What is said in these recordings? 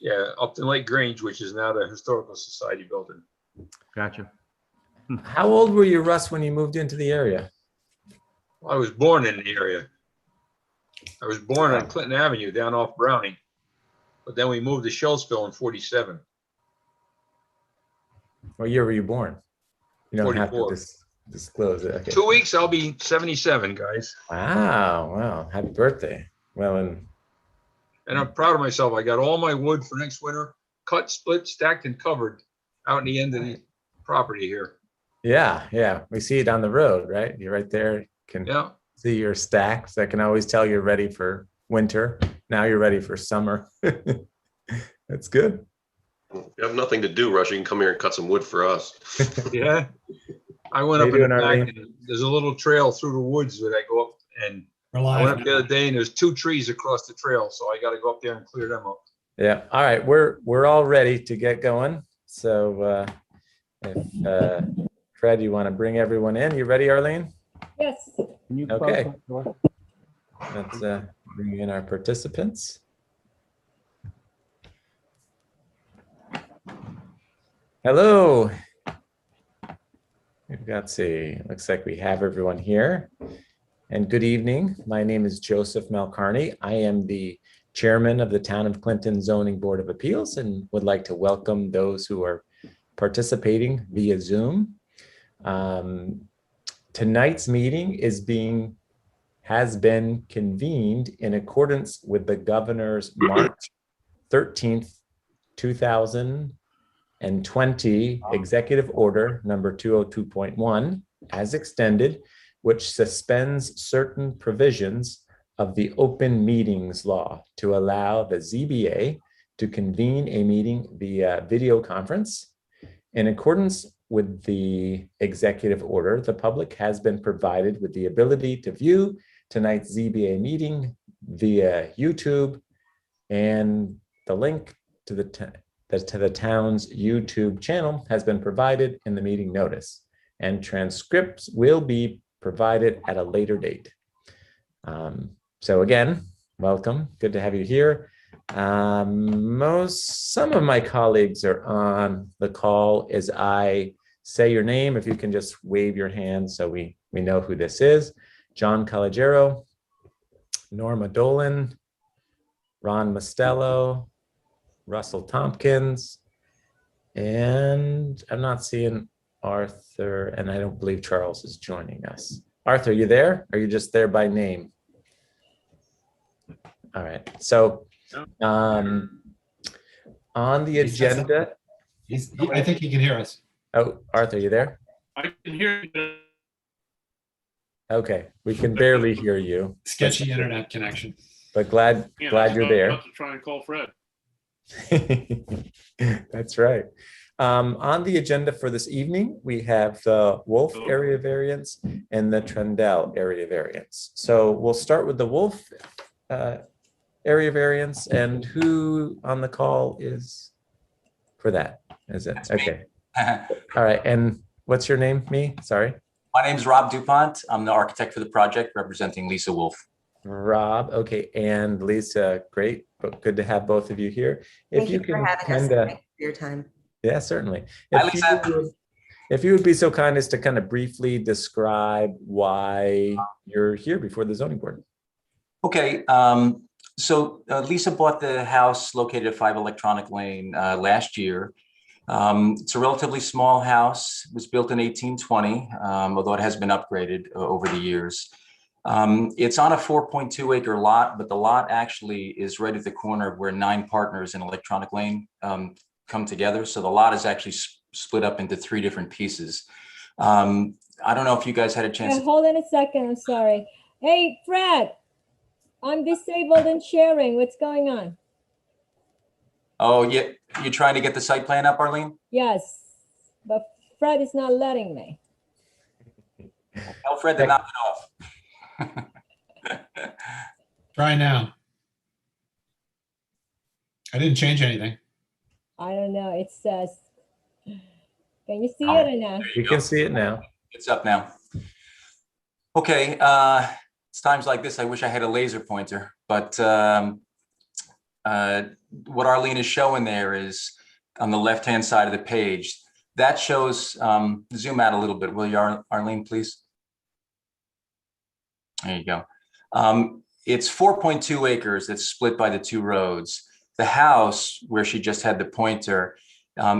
Yeah, Upton Lake Grange, which is now the Historical Society building. Gotcha. How old were you, Russ, when you moved into the area? I was born in the area. I was born on Clinton Avenue down off Browning, but then we moved to Sheltsville in 47. What year were you born? You don't have to 44. disclose it. Okay. 2 weeks, I'll be 77, guys. Wow. Happy birthday. Well, and I'm proud of myself. I got all my wood for next winter, cut, split, stacked, and covered out in the end of the property here. yeah. We see it on the road, right? You're right there. Can see your stacks. I can always tell you're ready for winter. Now you're ready for summer. That's good. If you have nothing to do, Rush, you can come here and cut some wood for us. Yeah. I went How up you in the doing, back, Arlene? and there's a little trail through the woods that I go up, and We're I live went up the now. other day and there's 2 trees across the trail. So I got to go up there and clear them up. Yeah. All right. We're all ready to get going. So if Fred, you want to bring everyone in? You ready, Arlene? Yes. Can you Okay. close that door? Let's bring in our participants. Hello. We've got, see, looks like we have everyone here. And good evening. My name is Joseph Malcarney. I am the chairman of the Town of Clinton Zoning Board of Appeals and would like to welcome those who are participating via Zoom. Tonight's meeting has been convened in accordance with the governor's March 13th, 2020 executive order number 202.1 as extended, which suspends certain provisions of the open meetings law to allow the ZBA to convene a meeting via video conference. In accordance with the executive order, the public has been provided with the ability to view tonight's ZBA meeting via YouTube, and the link to the town's YouTube channel has been provided in the meeting notice, and transcripts will be provided at a later date. So again, welcome. Good to have you here. Some of my colleagues are on the call. As I say your name, if you can just wave your hand so we know who this is. John Calogero, Norma Dolan, Ron Mostello, Russell Tompkins, and I'm not seeing Arthur, and I don't believe Charles is joining us. Arthur, you there? Or are you just there by name? All right. So on the agenda. I think he can hear us. Oh, Arthur, you there? I can hear you. Okay, we can barely hear you. Sketchy internet connection. But glad you're there. About to try and call Fred. That's right. On the agenda for this evening, we have the Wolf area variance and the Trendell area variance. So we'll start with the Wolf area variance, and who on the call is for that? Is it? Okay. All right. And what's your name? Sorry. My name is Rob DuPont. I'm the architect for the project representing Lisa Wolf. Rob. Okay. And Lisa, great. But good to have both of you here. Thank you for having us. Thank you for your time. Yeah, certainly. Hi, Lisa. If you would be so kind as to kind of briefly describe why you're here before the zoning board. Okay. So Lisa bought the house located at 5 Electronic Lane last year. It's a relatively small house. It was built in 1820, although it has been upgraded over the years. It's on a 4.2 acre lot, but the lot actually is right at the corner of where 9 partners in Electronic Lane come together. So the lot is actually split up into 3 different pieces. I don't know if you guys had a chance. Hold on a second. I'm sorry. Hey, Fred, I'm disabled and sharing. What's going on? Oh, yeah. You're trying to get the site plan up, Arlene? Yes, but Fred is not letting me. Tell Fred to knock it off. Try now. I didn't change anything. I don't know. It says, can you see it or not? You can see it now. It's up now. Okay, it's times like this, I wish I had a laser pointer, but what Arlene is showing there is on the left-hand side of the page. That shows, zoom out a little bit, will you, Arlene, please? There you go. It's 4.2 acres that's split by the two roads. The house, where she just had the pointer,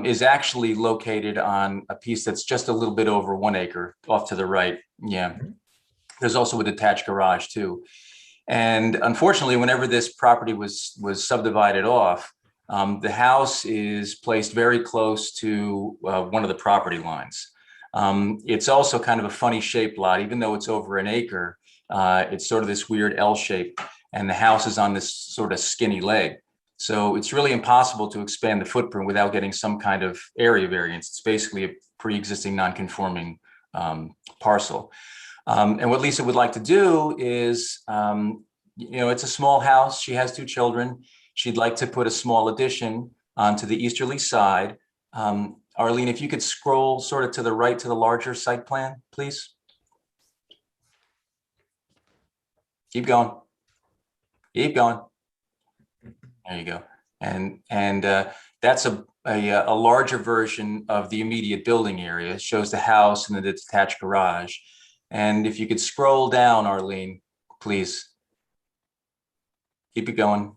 is actually located on a piece that's just a little bit over 1 acre off to the right. Yeah. There's also a detached garage too. And unfortunately, whenever this property was subdivided off, the house is placed very close to one of the property lines. It's also kind of a funny shaped lot, even though it's over 1 acre. It's sort of this weird L shape, and the house is on this sort of skinny leg. So it's really impossible to expand the footprint without getting some kind of area variance. It's basically a pre-existing non-conforming parcel. And what Lisa would like to do is, it's a small house. She has 2 children. She'd like to put a small addition onto the easterly side. Arlene, if you could scroll sort of to the right to the larger site plan, please. Keep going. Keep going. There you go. And that's a larger version of the immediate building area. It shows the house and the detached garage. And if you could scroll down, Arlene, please. Keep it going.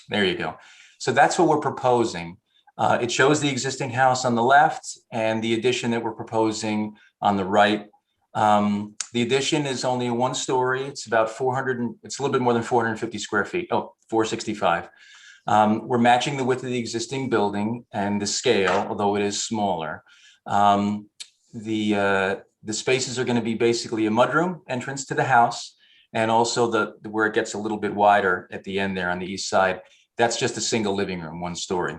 There you go. So that's what we're proposing. It shows the existing house on the left and the addition that we're proposing on the right. The addition is only a 1-story. It's about it's a little bit more than 450 square feet. Oh, 465. We're matching the width of the existing building and the scale, although it is smaller. The spaces are going to be basically a mudroom entrance to the house, and also where it gets a little bit wider at the end there on the east side. That's just a single living room, 1-story,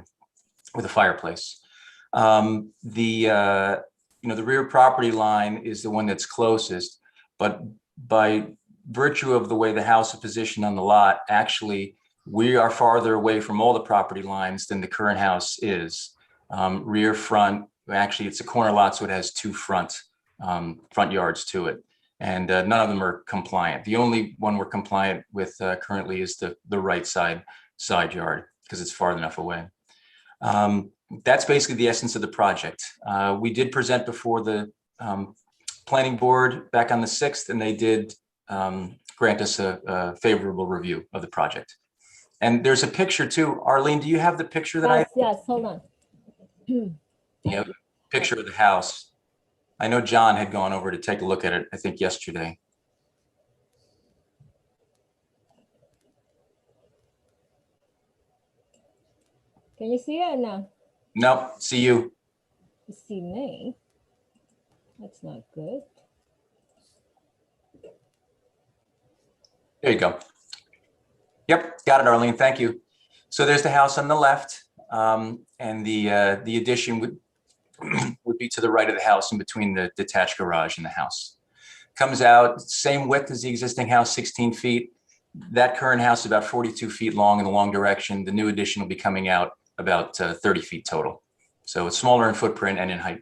with a fireplace. The rear property line is the one that's closest, but by virtue of the way the house is positioned on the lot, actually, we are farther away from all the property lines than the current house is. Rear, front, actually, it's a corner lot, so it has 2 front yards to it. And none of them are compliant. The only one we're compliant with currently is the right side yard, because it's far enough away. That's basically the essence of the project. We did present before the planning board back on the 6th, and they did grant us a favorable review of the project. And there's a picture too. Arlene, do you have the picture that Yes, hold on. Yeah, picture of the house. I know John had gone over to take a look at it, I think yesterday. Can you see it or no? No, see you. You see me? That's not good. There you go. Yep, got it, Arlene. Thank you. So there's the house on the left, and the addition would be to the right of the house, in between the detached garage and the house. Comes out same width as the existing house, 16 feet. That current house is about 42 feet long in the long direction. The new addition will be coming out about 30 feet total. So it's smaller in footprint and in height.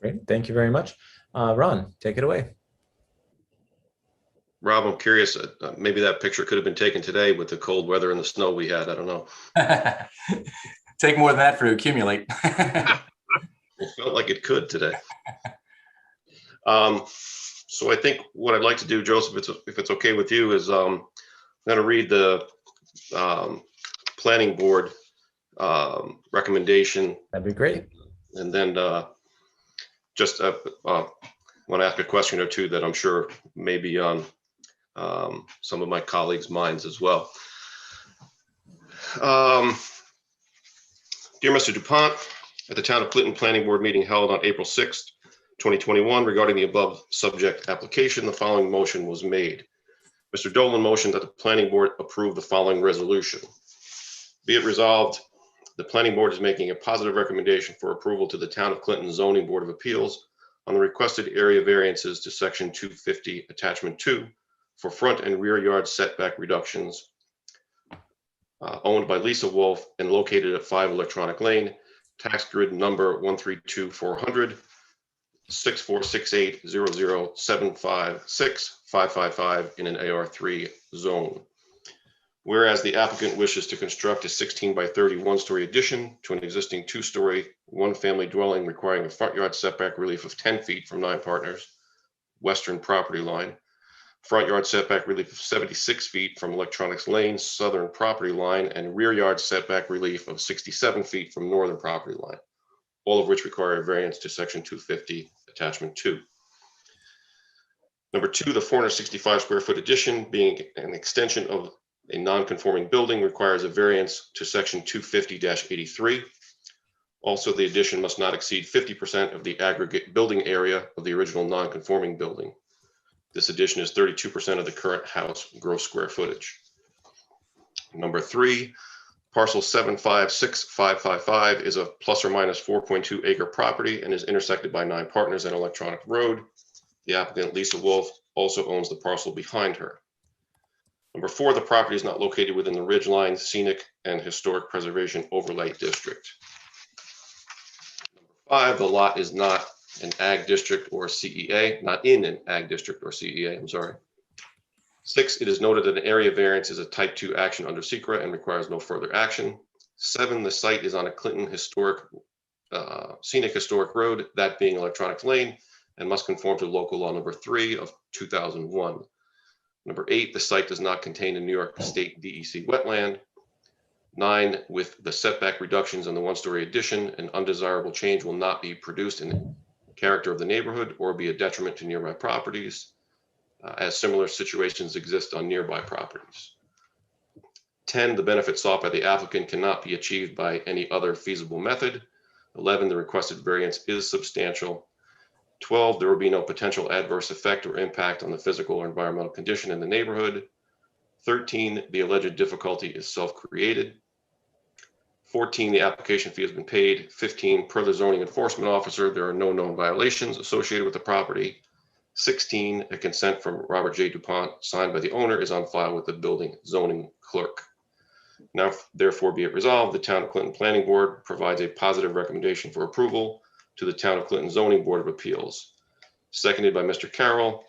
Great, thank you very much. Ron, take it away. Rob, I'm curious, maybe that picture could have been taken today with the cold weather and the snow we had. I don't know. Take more than that for to accumulate. It felt like it could today. So I think what I'd like to do, Joseph, if it's okay with you, is I'm going to read the planning board recommendation. That'd be great. And then just want to ask a question or two that I'm sure may be on some of my colleagues' minds as well. Dear Mr. DuPont, at the Town of Clinton Planning Board meeting held on April 6th, 2021, regarding the above subject application, the following motion was made. Mr. Dolan motioned that the Planning Board approve the following resolution. Be it resolved, the Planning Board is making a positive recommendation for approval to the Town of Clinton Zoning Board of Appeals on the requested area variances to Section 250, Attachment 2, for front and rear yard setback reductions owned by Lisa Wolf and located at 5 Electronic Lane, tax grid number 132-400, 6468-00756-555 in an AR3 zone. Whereas the applicant wishes to construct a 16 by 30 one-story addition to an existing two-story, one-family dwelling requiring a front yard setback relief of 10 feet from 9 partners, western property line, front yard setback relief of 76 feet from Electronics Lane, southern property line, and rear yard setback relief of 67 feet from northern property line, all of which require a variance to section 250, attachment 2. Number 2, the 465 square foot addition being an extension of a non-conforming building requires a variance to section 250-83. Also, the addition must not exceed 50% of the aggregate building area of the original non-conforming building. This addition is 32% of the current house gross square footage. Number 3, parcel 7565555 is a plus or minus 4.2 acre property and is intersected by 9 partners and Electronic Road. The applicant, Lisa Wolf, also owns the parcel behind her. Number 4, the property is not located within the Ridgeline Scenic and Historic Preservation Overlay District. Number 5, the lot is not an ag district or CEA, not in an ag district or CEA, I'm sorry. 6, it is noted that an area variance is a type 2 action under SECRA and requires no further action. 7, the site is on a Clinton Scenic Historic Road, that being Electronics Lane, and must conform to local law number 3 of 2001. Number 8, the site does not contain a New York State DEC wetland. 9, with the setback reductions in the one-story addition, an undesirable change will not be produced in the character of the neighborhood or be a detriment to nearby properties, as similar situations exist on nearby properties. 10, the benefit sought by the applicant cannot be achieved by any other feasible method. 11, the requested variance is substantial. 12, there will be no potential adverse effect or impact on the physical or environmental condition in the neighborhood. 13, the alleged difficulty is self-created. 14, the application fee has been paid. 15, per the zoning enforcement officer, there are no known violations associated with the property. 16, a consent from Robert J. DuPont signed by the owner is on file with the building zoning clerk. Now, therefore, be it resolved, the Town of Clinton Planning Board provides a positive recommendation for approval to the Town of Clinton Zoning Board of Appeals. Seconded by Mr. Carroll.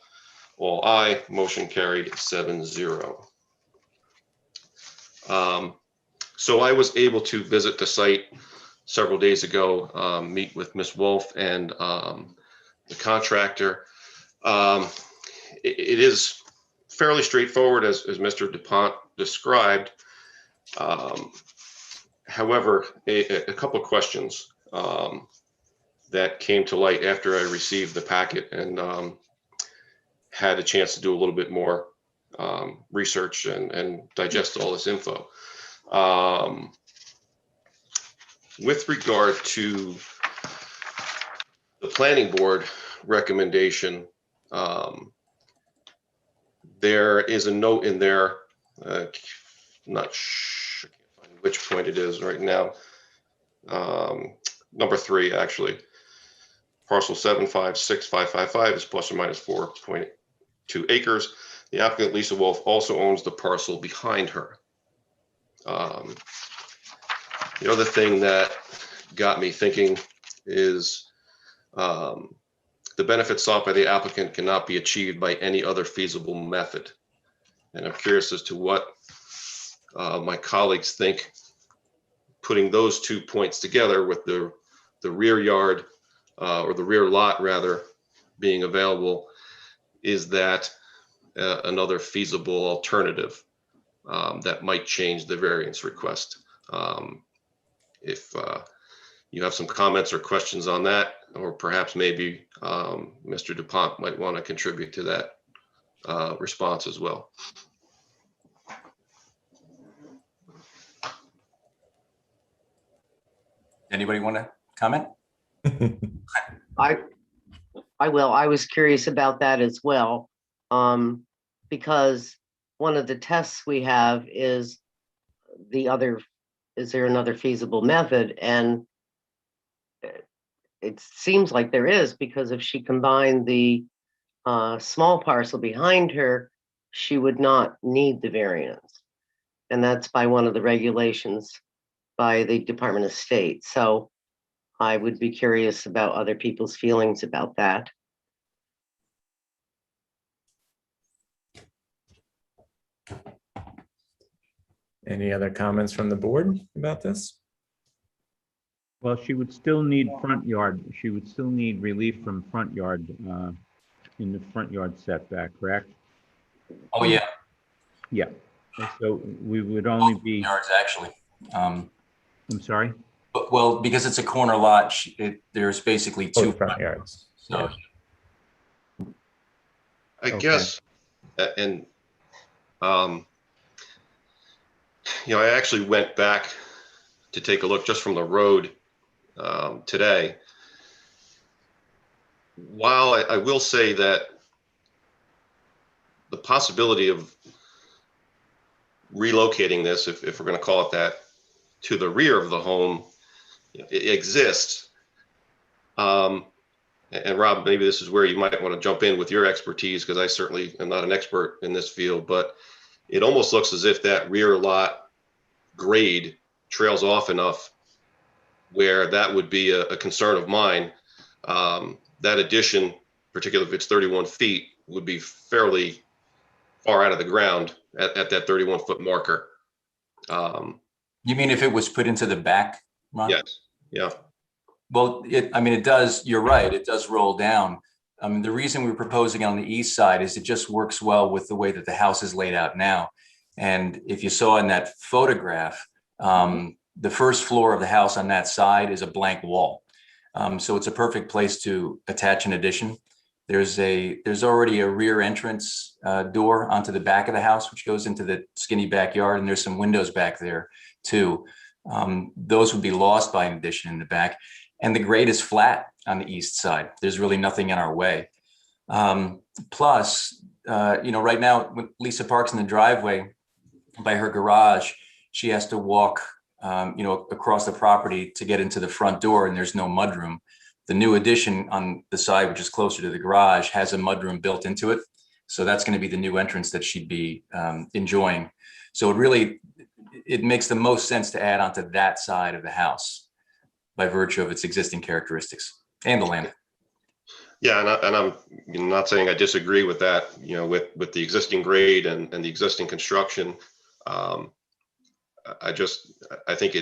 All aye, motion carried 7-0. So I was able to visit the site several days ago, meet with Ms. Wolf and the contractor. It is fairly straightforward as Mr. DuPont described. However, a couple of questions that came to light after I received the packet and had a chance to do a little bit more research and digest all this info. With regard to the planning board recommendation, there is a note in there, not sure, I can't find which point it is right now. Number 3, actually. Parcel 7565555 is plus or minus 4.2 acres. The applicant, Lisa Wolf, also owns the parcel behind her. The other thing that got me thinking is the benefits sought by the applicant cannot be achieved by any other feasible method. And I'm curious as to what my colleagues think, putting those 2 points together with the rear yard or the rear lot rather being available, is that another feasible alternative that might change the variance request. If you have some comments or questions on that, or perhaps maybe Mr. DuPont might want to contribute to that response as well. Anybody want to comment? I will. I was curious about that as well, because one of the tests we have is is there another feasible method? And it seems like there is, because if she combined the small parcel behind her, she would not need the variance. And that's by one of the regulations by the Department of State. So I would be curious about other people's feelings about that. Any other comments from the board about this? Well, she would still need front yard. She would still need relief from front yard, in the front yard setback, correct? Oh, yeah, Yeah. So we would only be, yards actually. I'm sorry? But, well, because it's a corner lot, there's basically two Both front yards. So, I Okay. guess, and, I actually went back to take a look just from the road today. While I will say that the possibility of relocating this, if we're going to call it that, to the rear of the home, it exists. And Rob, maybe this is where you might want to jump in with your expertise, because I certainly am not an expert in this field, but it almost looks as if that rear lot grade trails off enough where that would be a concern of mine. That addition, particularly if it's 31 feet, would be fairly far out of the ground at that 31-foot marker. you mean if it was put into the back, Ron? Yes, yeah. Well, it does, you're right, it does roll down. The reason we're proposing on the east side is it just works well with the way that the house is laid out now. And if you saw in that photograph, the first floor of the house on that side is a blank wall. So it's a perfect place to attach an addition. There's already a rear entrance door onto the back of the house, which goes into the skinny backyard, and there's some windows back there too. Those would be lost by an addition in the back. And the grade is flat on the east side. There's really nothing in our way. Plus, right now, when Lisa parks in the driveway by her garage, she has to walk, across the property to get into the front door, and there's no mudroom. The new addition on the side, which is closer to the garage, has a mudroom built into it. So that's going to be the new entrance that she'd be enjoying. So it makes the most sense to add onto that side of the house by virtue of its existing characteristics and the land. Yeah, and I'm not saying I disagree with that, with the existing grade and the existing construction. I think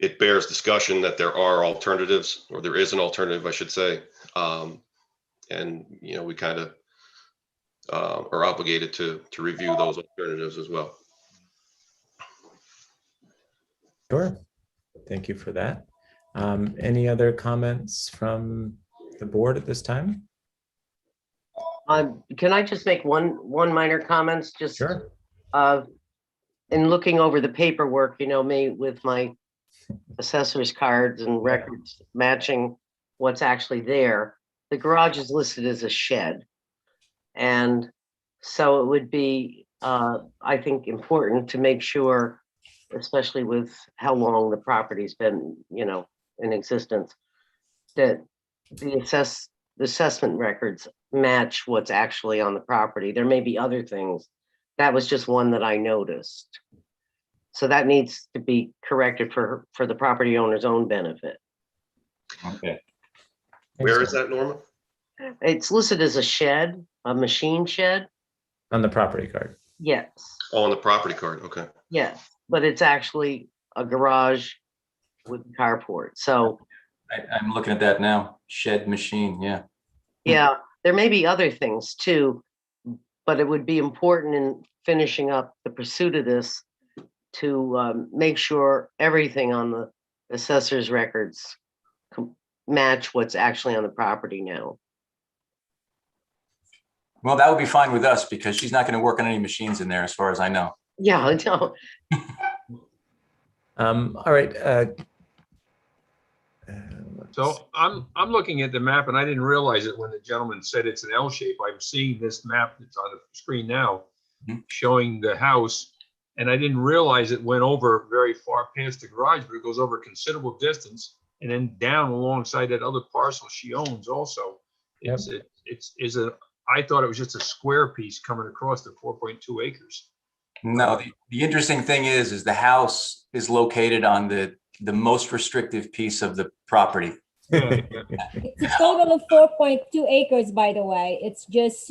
it bears discussion that there are alternatives, or there is an alternative, I should say. And, we kind of are obligated to review those alternatives as well. Sure. Thank you for that. Any other comments from the board at this time? Can I just make one minor comments? Just Sure. in looking over the paperwork, me with my assessor's cards and records matching what's actually there. The garage is listed as a shed. And so it would be, I think, important to make sure, especially with how long the property's been, in existence, that the assessment records match what's actually on the property. There may be other things. That was just one that I noticed. So that needs to be corrected for the property owner's own benefit. Okay. Where is that, Norma? It's listed as a shed, a machine shed. On the property card. Yes, Oh, on the property card, okay. yes, but it's actually a garage with carport. So I'm looking at that now. Shed machine, yeah. yeah, there may be other things too, but it would be important in finishing up the pursuit of this to make sure everything on the assessor's records match what's actually on the property now. Well, that would be fine with us because she's not going to work on any machines in there as far as I know. Yeah, I know. All right. So I'm looking at the map, and I didn't realize it when the gentleman said it's an L shape. I'm seeing this map that's on the screen now showing the house, and I didn't realize it went over very far past the garage, but it goes over a considerable distance and then down alongside that other parcel she owns also. I thought it was just a square piece coming across the 4.2 acres. No, the interesting thing is the house is located on the most restrictive piece of the property. Yeah, yeah. It's a total of 4.2 acres, by the way. It's just,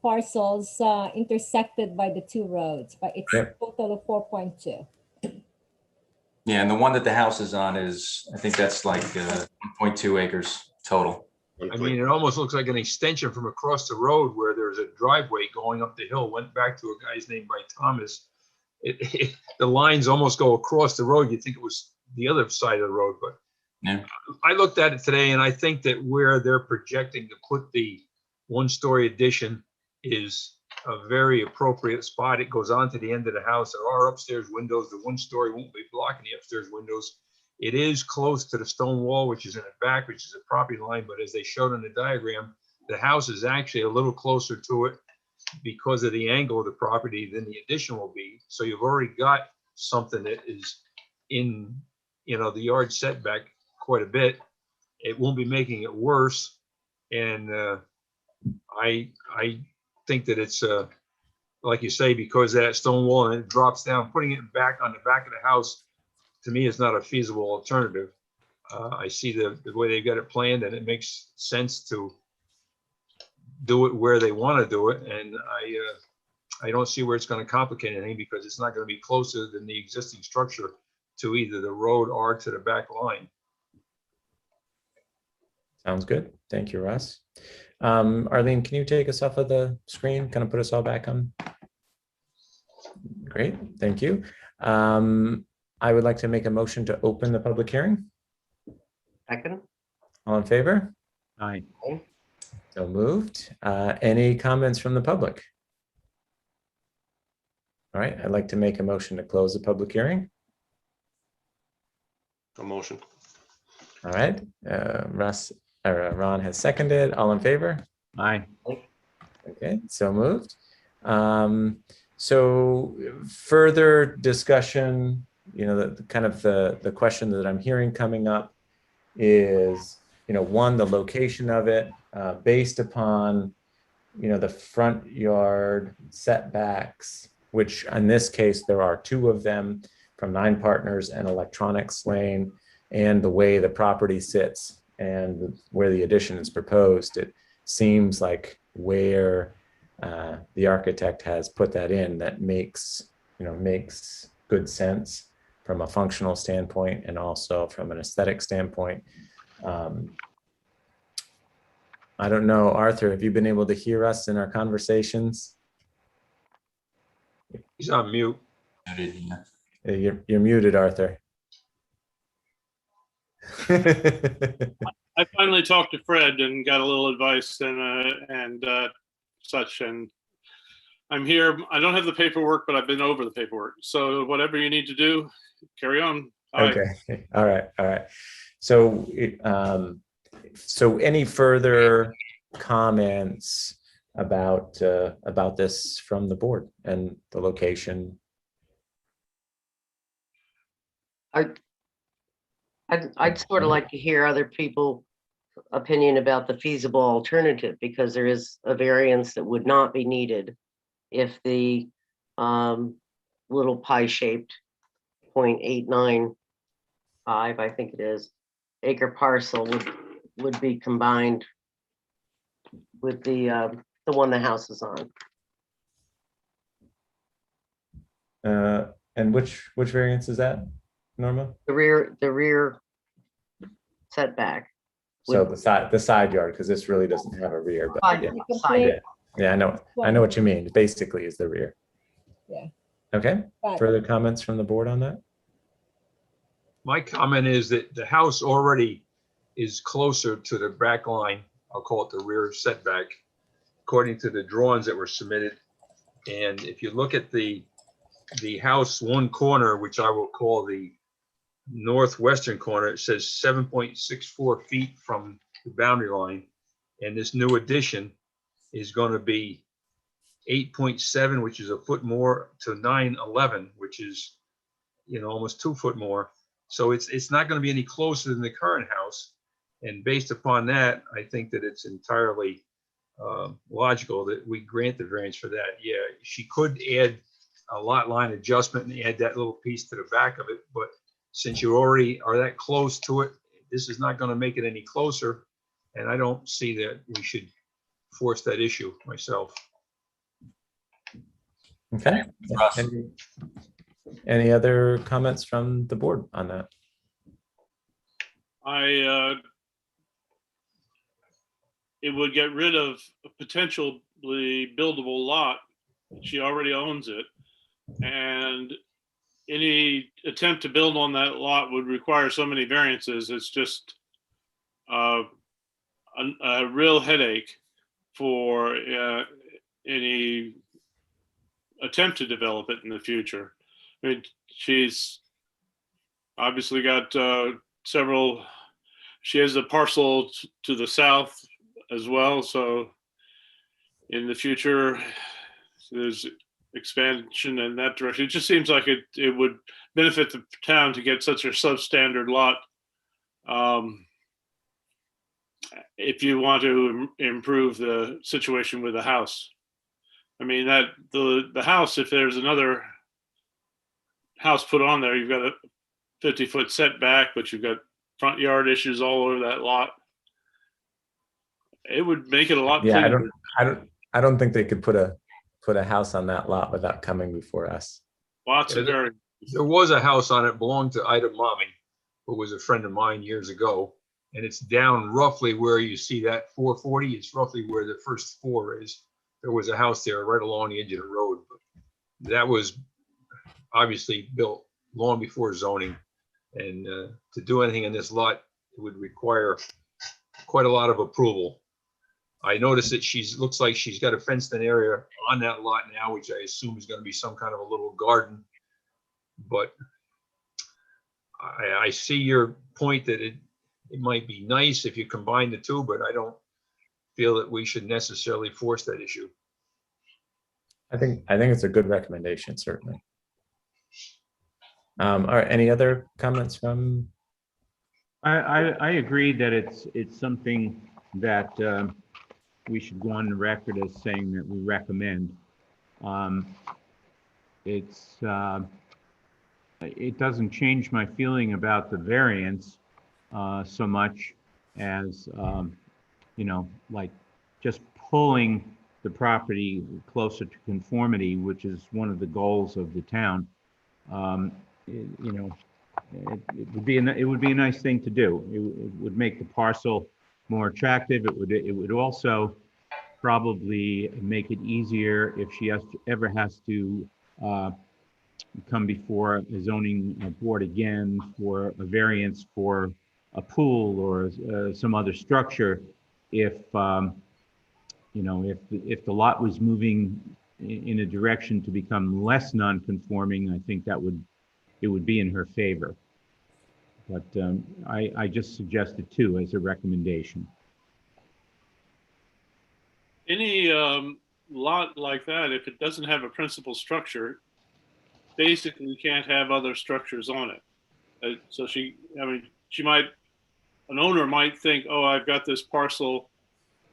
parcels intersected by the two roads, but it's a Yep. total of 4.2. Yeah, and the one that the house is on is, I think that's like 1.2 acres total. I mean, it almost looks like an extension from across the road where there's a driveway going up the hill, went back to a guy's name by Thomas. The lines almost go across the road. You'd think it was the other side of the road, but Yeah. I looked at it today and I think that where they're projecting to put the one-story addition is a very appropriate spot. It goes on to the end of the house. There are upstairs windows. The one-story won't be blocking the upstairs windows. It is close to the stone wall, which is in the back, which is a property line, but as they showed in the diagram, the house is actually a little closer to it because of the angle of the property than the addition will be. So you've already got something that is in, the yard setback quite a bit. It won't be making it worse. And I think that it's, like you say, because of that stone wall and it drops down, putting it back on the back of the house, to me, is not a feasible alternative. I see the way they've got it planned, and it makes sense to do it where they want to do it. And I don't see where it's going to complicate anything because it's not going to be closer than the existing structure to either the road or to the back line. Sounds good. Thank you, Russ. Arlene, can you take us off of the screen? Kind of put us all back on? Great, thank you. I would like to make a motion to open the public hearing. Second. All in favor? Aye. So moved. Any comments from the public? All right, I'd like to make a motion to close the public hearing. A motion. All right, Ron has seconded. All in favor? Aye. Okay, so moved. So further discussion, the kind of the question that I'm hearing coming up is, one, the location of it, based upon, the front yard setbacks, which in this case, there are two of them from 9 Partners and Electronics Lane, and the way the property sits and where the addition is proposed. It seems like where the architect has put that in, that makes good sense from a functional standpoint and also from an aesthetic standpoint. I don't know, Arthur, have you been able to hear us in our conversations? He's on mute. You're muted, Arthur. I finally talked to Fred and got a little advice and such, and I'm here. I don't have the paperwork, but I've been over the paperwork. So whatever you need to do, carry on. Okay. All right. So, so any further comments about this from the board and the location? I'd sort of like to hear other people's opinion about the feasible alternative, because there is a variance that would not be needed if the little pie-shaped 0.895, I think it is, acre parcel would be combined with the one the house is on. And which variance is that, Norma? The rear setback. So the side yard, because this really doesn't have a rear, but Side yeah. yard. Yeah, I know what you mean. Basically is the rear. Yeah. Okay, Got it. further comments from the board on that? My comment is that the house already is closer to the back line. I'll call it the rear setback, according to the drawings that were submitted. And if you look at the house one corner, which I will call the northwestern corner, it says 7.64 feet from the boundary line. And this new addition is going to be 8.7, which is a foot more, to 9.11, which is, almost 2 foot more. So it's not going to be any closer than the current house. And based upon that, I think that it's entirely logical that we grant the variance for that. Yeah, she could add a lot line adjustment and add that little piece to the back of it, but since you already are that close to it, this is not going to make it any closer. And I don't see that we should force that issue myself. Okay. Russ. Any other comments from the board on that? It would get rid of a potentially buildable lot. She already owns it. And any attempt to build on that lot would require so many variances. It's just a real headache for any attempt to develop it in the future. I mean, she's obviously got several, she has a parcel to the south as well. So in the future, there's expansion in that direction. It just seems like it would benefit the town to get such a substandard lot. If you want to improve the situation with the house. I mean, that the house, if there's another house put on there, you've got a 50-foot setback, but you've got front yard issues all over that lot. It would make it a lot Yeah, cleaner. I don't think they could put a house on that lot without coming before us. Lots of very. There was a house on it, belonged to Ida Mommy, who was a friend of mine years ago. And it's down roughly where you see that 440. It's roughly where the first four is. There was a house there right along the edge of the road. But that was obviously built long before zoning. And to do anything in this lot, it would require quite a lot of approval. I noticed that looks like she's got a fenced-in area on that lot now, which I assume is going to be some kind of a little garden. But I see your point that it might be nice if you combine the two, but I don't feel that we should necessarily force that issue. I think it's a good recommendation, certainly. All right, any other comments from? I agree that it's something that we should go on the record as saying that we recommend. It doesn't change my feeling about the variance so much as, like just pulling the property closer to conformity, which is one of the goals of the town. It would be a nice thing to do. It would make the parcel more attractive. It would also probably make it easier if she ever has to come before a zoning board again for a variance for a pool or some other structure. If if the lot was moving in a direction to become less non-conforming, I think it would be in her favor. But I just suggested two as a recommendation. Any lot like that, if it doesn't have a principal structure, basically can't have other structures on it. So an owner might think, oh, I've got this parcel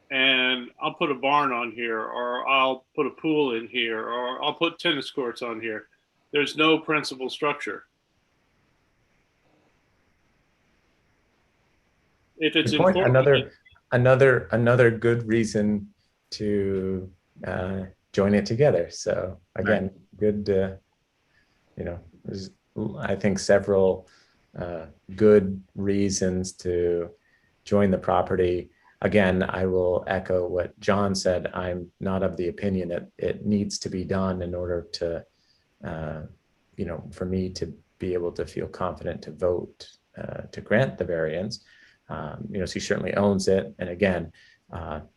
and I'll put a barn on here, or I'll put a pool in here, or I'll put tennis courts on here. There's no principal structure. If it's Good point. important, Another good reason to join it together. So again, good. There's I think several good reasons to join the property. Again, I will echo what John said. I'm not of the opinion that it needs to be done in order to, for me to be able to feel confident to vote to grant the variance. She certainly owns it. And again,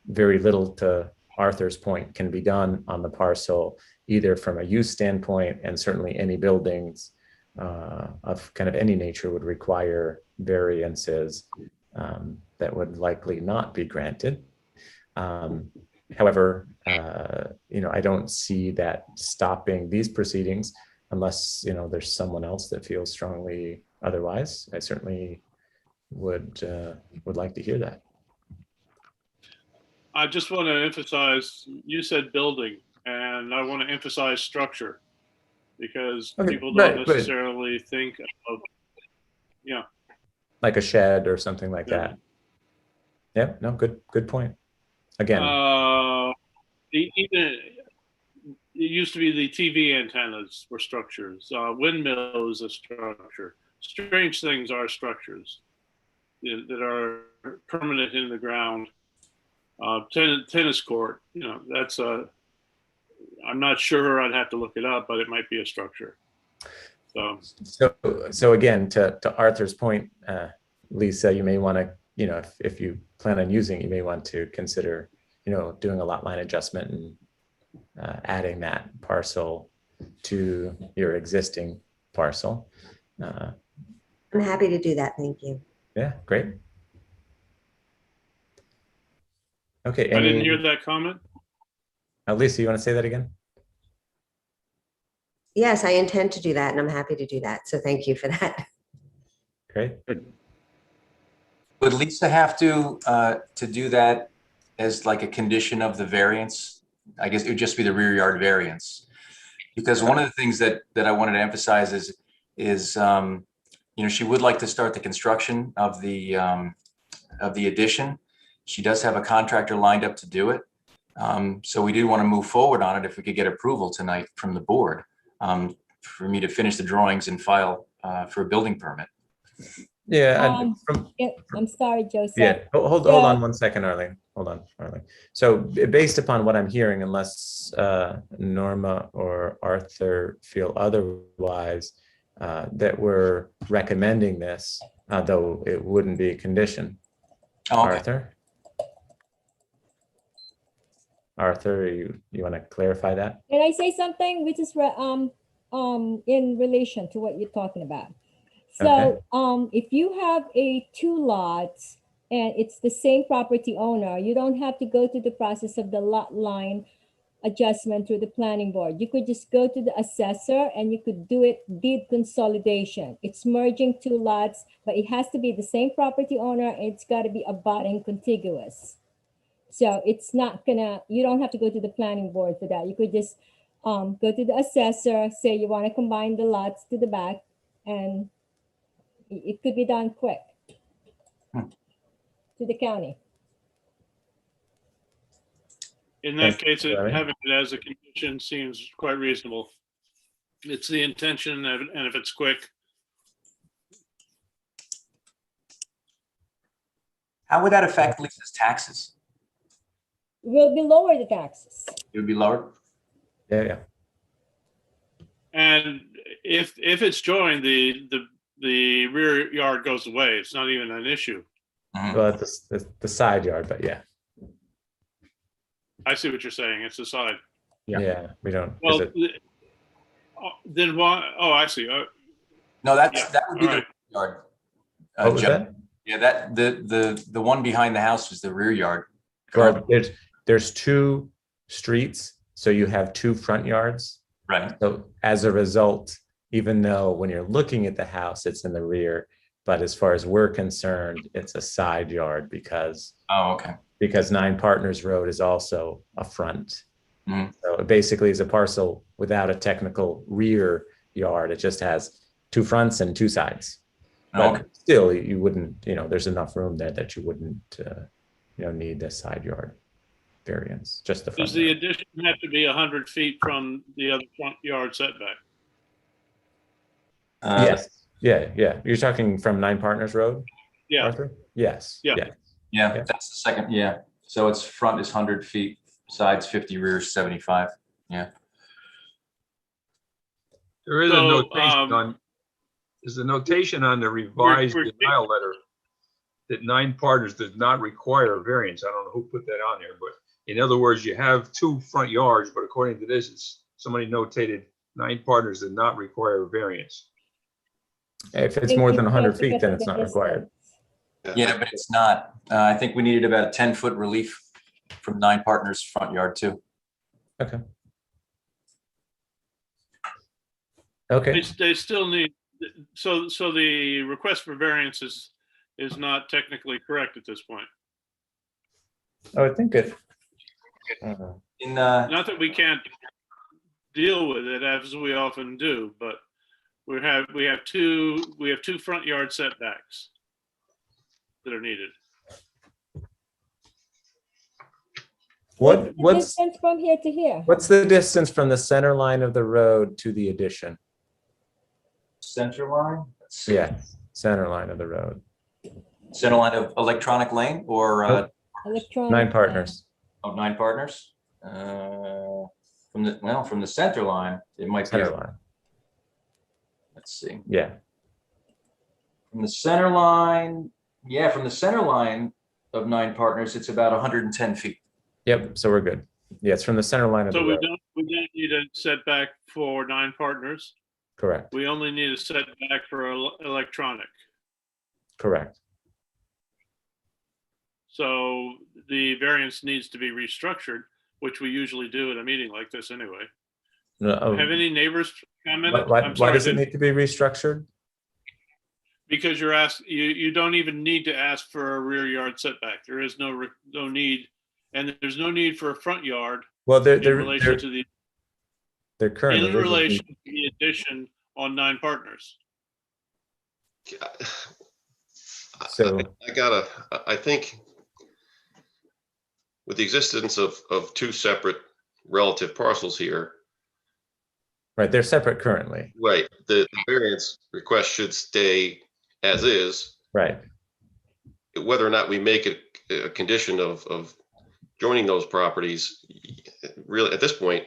very little, to Arthur's point, can be done on the parcel, either from a use standpoint, and certainly any buildings of kind of any nature would require variances that would likely not be granted. However, I don't see that stopping these proceedings unless, there's someone else that feels strongly otherwise. I certainly would like to hear that. I just want to emphasize, you said building, and I want to emphasize structure, because people don't necessarily think of, like a shed or something like Yeah. that. Yeah, no, good point. Again, Even it used to be the TV antennas were structures. Windmill is a structure. Strange things are structures that are permanent in the ground. Tennis court, that's a. I'm not sure. I'd have to look it up, but it might be a structure. so again, to Arthur's point, Lisa, you may want to, if you plan on using, you may want to consider, doing a lot line adjustment and adding that parcel to your existing parcel. I'm happy to do that. Thank you. Yeah, great. Okay. I didn't hear that comment. Lisa, you want to say that again? Yes, I intend to do that, and I'm happy to do that. So thank you for that. Great. Would Lisa have to do that as like a condition of the variance? I guess it would just be the rear yard variance. Because one of the things that I wanted to emphasize is she would like to start the construction of the addition. She does have a contractor lined up to do it. So we did want to move forward on it if we could get approval tonight from the board for me to finish the drawings and file for a building permit. Yeah. I'm sorry, Joseph. Yeah. Hold on 1 second, Arlene. Hold on, Arlene. So based upon what I'm hearing, unless Norma or Arthur feel otherwise, that we're recommending this, though it wouldn't be a condition. Oh, okay. Arthur, you want to clarify that? Can I say something which is in relation to what you're talking about? So if you have two lots and it's the same property owner, you don't have to go through the process of the lot line adjustment through the planning board. You could just go to the assessor and you could do it deed consolidation. It's merging two lots, but it has to be the same property owner and it's got to be abutting contiguous. So it's not you don't have to go to the planning board for that. You could just go to the assessor, say you want to combine the lots to the back, and it could be done quick to the county. In that case, having it as a condition seems quite reasonable. It's the intention, and if it's quick. How would that affect Lisa's taxes? Will be lower the taxes. It would be lower? Yeah. And if it's joined, the rear yard goes away. It's not even an issue. Well, that's the side yard, but yeah. I see what you're saying. It's the side. Yeah, we don't. Well, then why? Oh, I see. No, that would be the rear yard. What was that? Yeah, that the one behind the house was the rear yard. Well, there's two streets, so you have two front yards. Right. So as a result, even though when you're looking at the house, it's in the rear, but as far as we're concerned, it's a side yard because. Oh, okay. Because 9 Partners Road is also a front. Mm-hmm. So it basically is a parcel without a technical rear yard. It just has 2 fronts and 2 sides. But still, you wouldn't, there's enough room there that you wouldn't, need the side yard variance, just the front. Does the addition have to be 100 feet from the other front yard setback? Yes. Yeah. You're talking from 9 Partners Road? Yeah. Arthur? Yes. Yeah, that's the second. Yeah. So its front is 100 feet, sides 50, rear is 75. Yeah. There is a notation there's a notation on the revised denial letter that 9 Partners does not require a variance. I don't know who put that on there, but in other words, you have 2 front yards, but according to this, somebody notated 9 Partners did not require a variance. If it's more than 100 feet, then it's not required. Yeah, but it's not. I think we needed about a 10-foot relief from 9 Partners front yard too. Okay. They still need, so the request for variance is not technically correct at this point. Oh, I think it. Not that we can't deal with it as we often do, but we have two front yard setbacks. that are needed. What, The what's, distance from here to here? what's the distance from the center line of the road to the addition? Center line? Let's see. Yeah, center line of the road. Center line of Electronic Lane or Nope. Electronic. 9 partners. of Nine Partners? From the center line, it might be, Center line. let's see. Yeah, From the center line, yeah, from the center line of Nine Partners, it's about 110 feet. yep, so we're good. Yeah, it's from the center line of So the we road. don't need a setback for 9 partners. Correct, We only need a setback for electronic. correct. So the variance needs to be restructured, which we usually do at a meeting like this anyway. No, Have any neighbors commented? Why I'm sorry, does it did- need to be restructured? Because you're asked, you don't even need to ask for a rear yard setback. There is no need, and there's no need for a front yard Well, in relation to the, there currently in is a relation to the addition on 9 partners. So, I think with the existence of two separate relative parcels here, right, they're separate currently, right, the variance request should stay as is. right? Whether or not we make it a condition of joining those properties, really, at this point,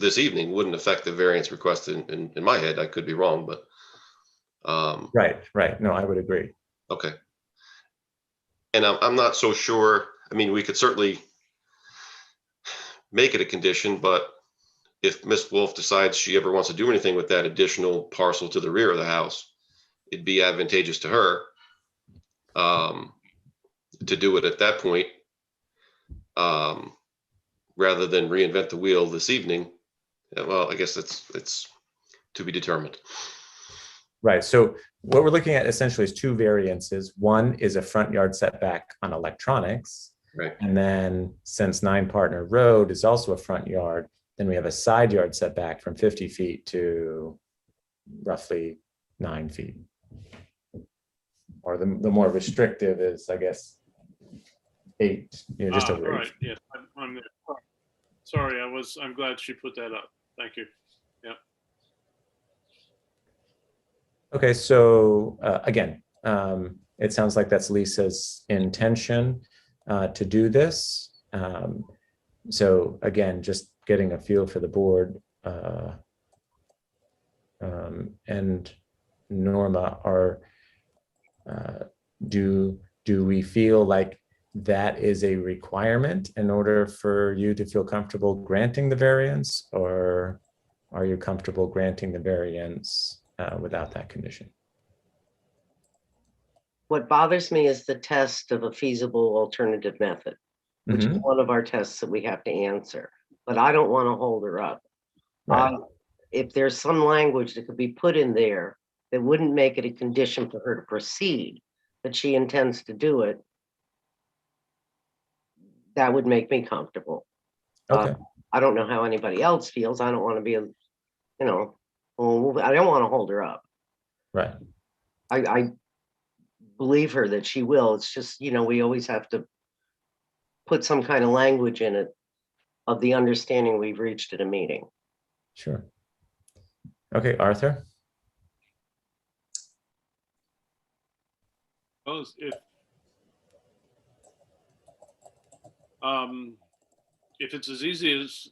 this evening wouldn't affect the variance request in my head. I could be wrong, but. Right, no, I would agree. Okay. And I'm not so sure, I mean, we could certainly make it a condition, but if Ms. Wolf decides she ever wants to do anything with that additional parcel to the rear of the house, it'd be advantageous to her to do it at that point, rather than reinvent the wheel this evening. Well, I guess it's to be determined. Right, so what we're looking at essentially is 2 variances. One is a front yard setback on electronics. Right. And then since 9 Partner Road is also a front yard, then we have a side yard setback from 50 feet to roughly 9 feet. Or the more restrictive is, I guess, 8, just over 8. Right, yes, I'm there. Sorry, I'm glad she put that up. Thank you. Okay, so again, it sounds like that's Lisa's intention to do this. So again, just getting a feel for the board. And Norma, do we feel like that is a requirement in order for you to feel comfortable granting the variance, or are you comfortable granting the variance without that condition? What bothers me is the test of a feasible alternative method, which is Mhm. one of our tests that we have to answer, but I don't want to hold her up. Right. If there's some language that could be put in there that wouldn't make it a condition for her to proceed, but she intends to do it, that would make me comfortable. Okay. I don't know how anybody else feels. I don't want to be, I don't want to hold her up. Right. I believe her that she will. It's just, we always have to put some kind of language in it of the understanding we've reached at a meeting. Sure. Okay, Arthur. Well, if it's as easy as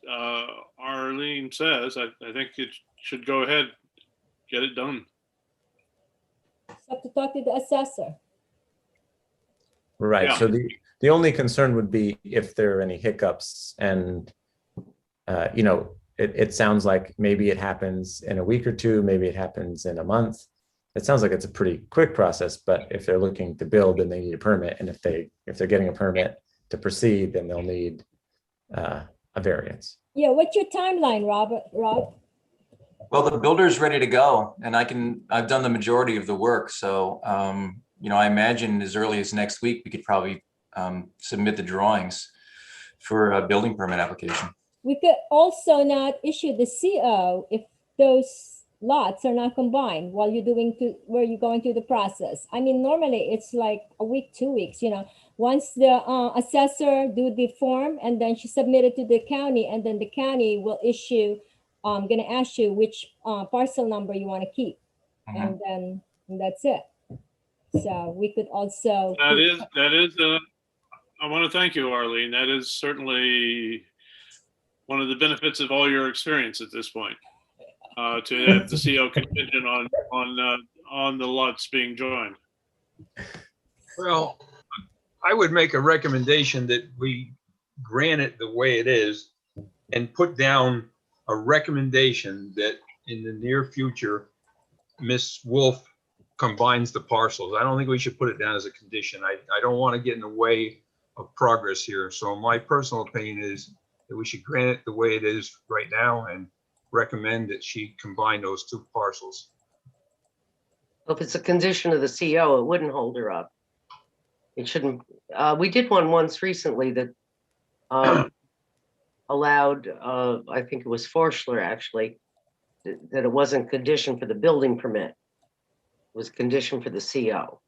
Arlene says, I think it should go ahead, get it done. Have to talk to the assessor. Right. Yeah. So the only concern would be if there are any hiccups, and it sounds like maybe it happens in a week or two, maybe it happens in a month. It sounds like it's a pretty quick process, but if they're looking to build, then they need a permit, and if they're getting a permit to proceed, then they'll need a variance. Yeah, what's your timeline, Rob? Well, the builder's ready to go, and I've done the majority of the work. So, I imagine as early as next week, we could probably submit the drawings for a building permit application. We could also not issue the CO if those lots are not combined while where you're going through the process. I mean, normally it's like a week, 2 weeks, once the assessor do the form and then she submit it to the county, and then the county will issue, gonna ask you which parcel number you want to keep. And then that's it. So we could also. I want to thank you, Arlene. That is certainly one of the benefits of all your experience at this point. To have the CO contingent on the lots being joined. Well, I would make a recommendation that we grant it the way it is and put down a recommendation that in the near future, Ms. Wolf combines the parcels. I don't think we should put it down as a condition. I don't want to get in the way of progress here. So my personal opinion is that we should grant it the way it is right now and recommend that she combine those two parcels. If it's a condition of the CO, it wouldn't hold her up. It shouldn't. We did one once recently that allowed, I think it was Forschler actually, that it wasn't conditioned for the building permit. It was conditioned for the CO.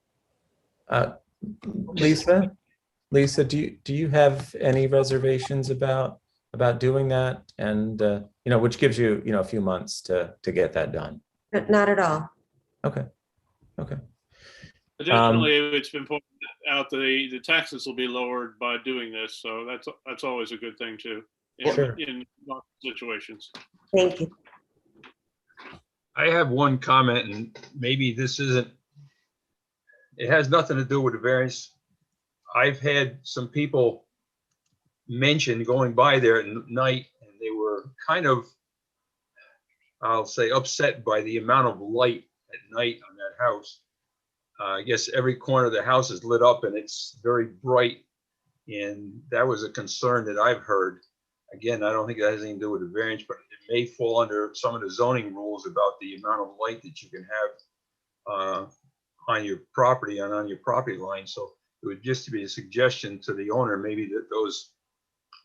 Lisa, do you have any reservations about doing that? And which gives you a few months to get that done. Not at all. Okay. Additionally, it's been pointed out that the taxes will be lowered by doing this, so that's always a good thing too in situations. Thank you. I have one comment, and maybe this isn't, it has nothing to do with the variance. I've had some people mention going by there at night, and they were kind of, I'll say, upset by the amount of light at night on that house. I guess every corner of the house is lit up and it's very bright. And that was a concern that I've heard. Again, I don't think that has anything to do with the variance, but it may fall under some of the zoning rules about the amount of light that you can have on your property and on your property line. So it would just be a suggestion to the owner, maybe that those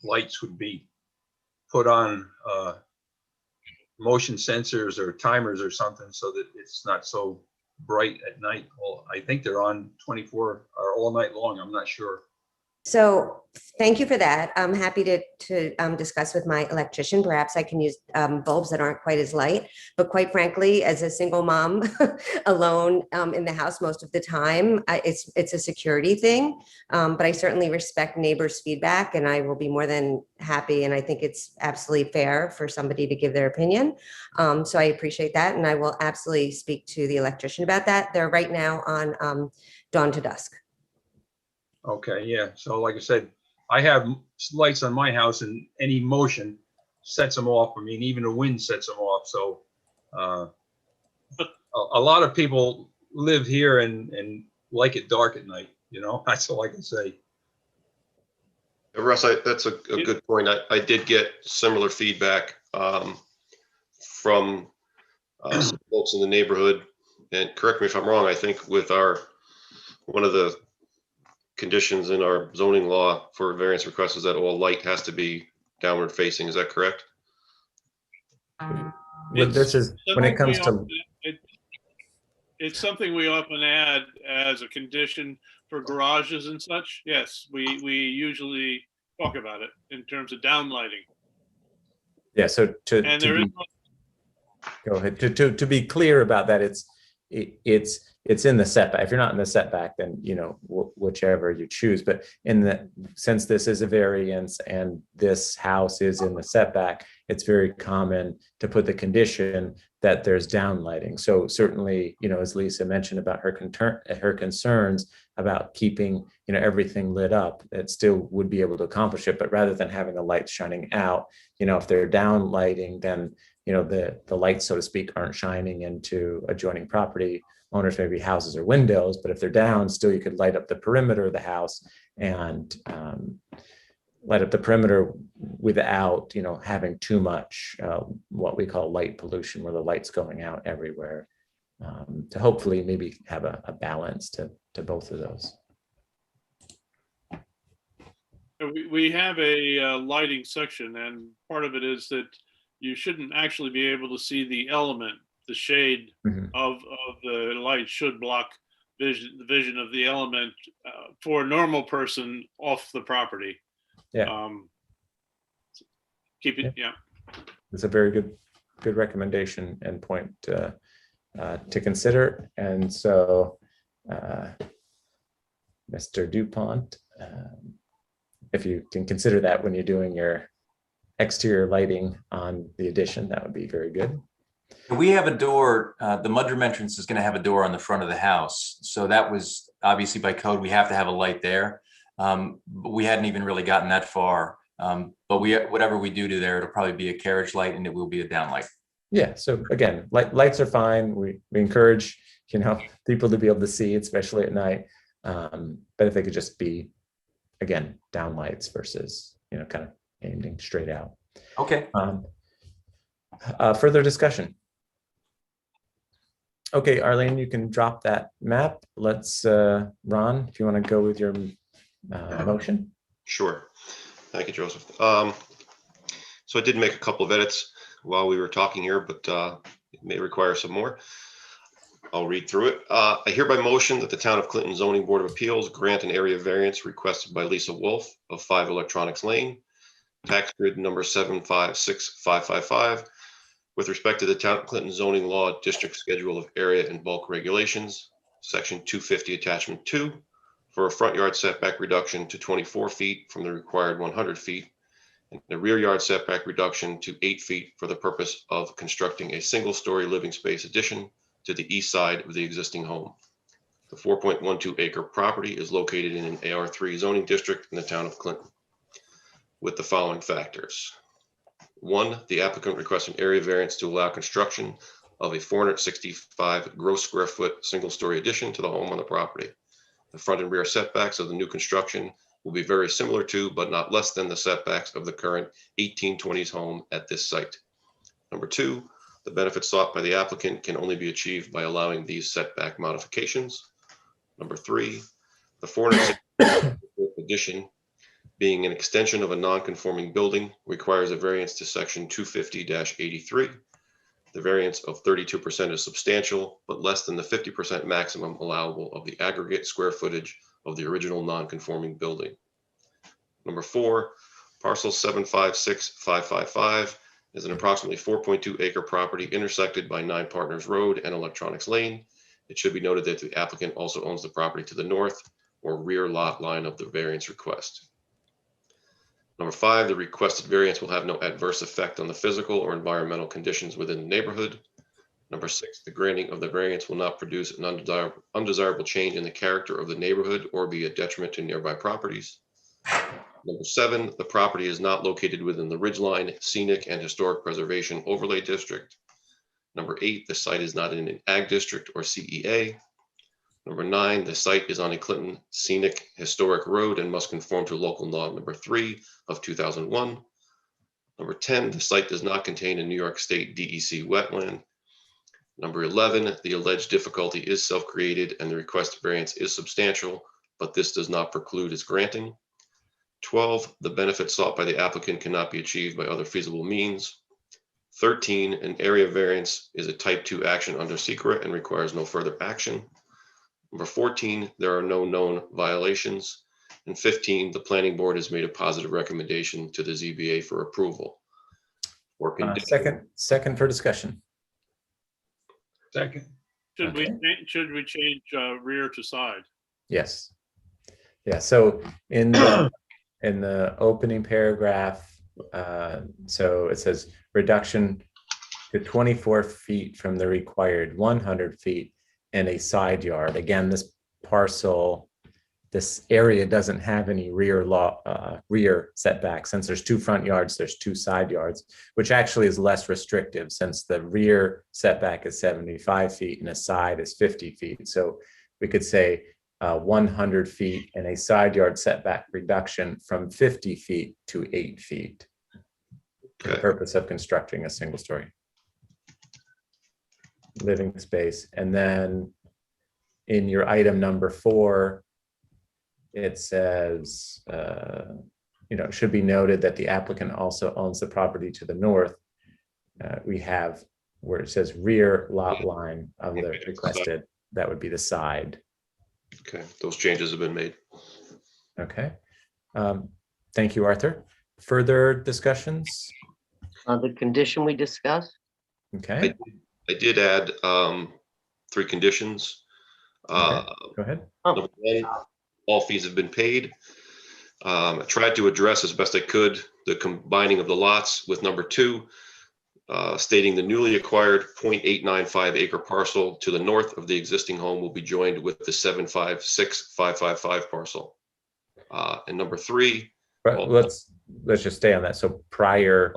lights would be put on motion sensors or timers or something so that it's not so bright at night. Well, I think they're on 24 or all night long. I'm not sure. So thank you for that. I'm happy to discuss with my electrician. Perhaps I can use bulbs that aren't quite as light. But quite frankly, as a single mom alone in the house most of the time, it's a security thing. But I certainly respect neighbors' feedback, and I will be more than happy. And I think it's absolutely fair for somebody to give their opinion. So I appreciate that, and I will absolutely speak to the electrician about that. They're right now on dawn to dusk. Okay, yeah. So like I said, I have lights on my house and any motion sets them off. I mean, even the wind sets them off. So a lot of people live here and like it dark at night, that's all I can say. Russ, that's a good point. I did get similar feedback from some folks in the neighborhood. And correct me if I'm wrong, I think with one of the conditions in our zoning law for a variance request is that all light has to be downward facing. Is that correct? This is when it comes to. It's something we often add as a condition for garages and such. Yes, we usually talk about it in terms of downlighting. Yeah. So go ahead. To be clear about that, it's in the setback. If you're not in the setback, then whichever you choose. But since this is a variance and this house is in the setback, it's very common to put the condition that there's downlighting. So certainly, as Lisa mentioned about her concerns about keeping everything lit up, it still would be able to accomplish it. But rather than having the lights shining out, if they're downlighting, then the lights, so to speak, aren't shining into adjoining property owners, maybe houses or windows. But if they're down, still you could light up the perimeter of the house and light up the perimeter without having too much what we call light pollution, where the light's going out everywhere, to hopefully maybe have a balance to both of those. We have a lighting section, and part of it is that you shouldn't actually be able to see the element the shade Mhm. of the light should block the vision of the element for a normal person off the property. Yeah. Keep it, yeah. It's a very good recommendation and point to consider. And so, Mr. Dupont, if you can consider that when you're doing your exterior lighting on the addition, that would be very good. We have a door, the mudroom entrance is going to have a door on the front of the house. So that was obviously by code, we have to have a light there. But we hadn't even really gotten that far. But whatever we do there, it'll probably be a carriage light and it will be a down light. Yeah, so again, lights are fine. We encourage, people to be able to see, especially at night. But if they could just be, again, down lights versus, kind of aiming straight out. Okay. Further discussion. Okay, Arlene, you can drop that map. Let's, Ron, if you want to go with your motion. Sure. Thank you, Joseph. So I did make a couple of edits while we were talking here, but it may require some more. I'll read through it. I hereby motion that the Town of Clinton Zoning Board of Appeals grant an area variance requested by Lisa Wolf of 5 Electronics Lane, tax grid number 756555, with respect to the Town of Clinton zoning law district schedule of area and bulk regulations, section 250 attachment 2, for a front yard setback reduction to 24 feet from the required 100 feet, and a rear yard setback reduction to 8 feet for the purpose of constructing a single-story living space addition to the east side of the existing home. The 4.12 acre property is located in an AR3 zoning district in the Town of Clinton, with the following factors. 1, the applicant requests an area variance to allow construction of a 465 gross square foot single-story addition to the home on the property. The front and rear setbacks of the new construction will be very similar to, but not less than, the setbacks of the current 1820s home at this site. Number 2, the benefits sought by the applicant can only be achieved by allowing these setback modifications. Number 3, the 460 addition, being an extension of a non-conforming building, requires a variance to section 250-83. The variance of 32% is substantial, but less than the 50% maximum allowable of the aggregate square footage of the original non-conforming building. Number 4, parcel 756555 is an approximately 4.2 acre property intersected by 9 Partners Road and Electronics Lane. It should be noted that the applicant also owns the property to the north or rear lot line of the variance request. Number 5, the requested variance will have no adverse effect on the physical or environmental conditions within the neighborhood. Number 6, the granting of the variance will not produce an undesirable change in the character of the neighborhood or be a detriment to nearby properties. Number 7, the property is not located within the Ridgeline Scenic and Historic Preservation Overlay District. Number 8, the site is not in an Ag District or CEA. Number 9, the site is on a Clinton Scenic Historic Road and must conform to local law number 3 of 2001. Number 10, the site does not contain a New York State DEC wetland. Number 11, the alleged difficulty is self-created and the requested variance is substantial, but this does not preclude its granting. 12, the benefit sought by the applicant cannot be achieved by other feasible means. 13, an area variance is a type 2 action under SECRA and requires no further action. Number 14, there are no known violations. And 15, the planning board has made a positive recommendation to the ZBA for approval. Second for discussion. Second. Should we change rear to side? Yes. Yeah, so in the opening paragraph, so it says reduction to 24 feet from the required 100 feet and a side yard. Again, this area doesn't have any rear setback. Since there's 2 front yards, there's 2 side yards, which actually is less restrictive since the rear setback is 75 feet and a side is 50 feet. So we could say 100 feet and a side yard setback reduction from 50 feet to 8 feet for the purpose of constructing a single story living space. And then in your item number 4, it says, it should be noted that the applicant also owns the property to the north. We have where it says rear lot line of the requested, that would be the side. Okay, those changes have been made. Okay. Thank you, Arthur. Further discussions? The condition we discussed, Okay, I did add 3 conditions. go ahead. Number 1, all fees have been paid. I tried to address as best I could the combining of the lots with number 2, stating the newly acquired 0.895 acre parcel to the north of the existing home will be joined with the 756,555 parcel. And number 3, But let's just stay on that. So prior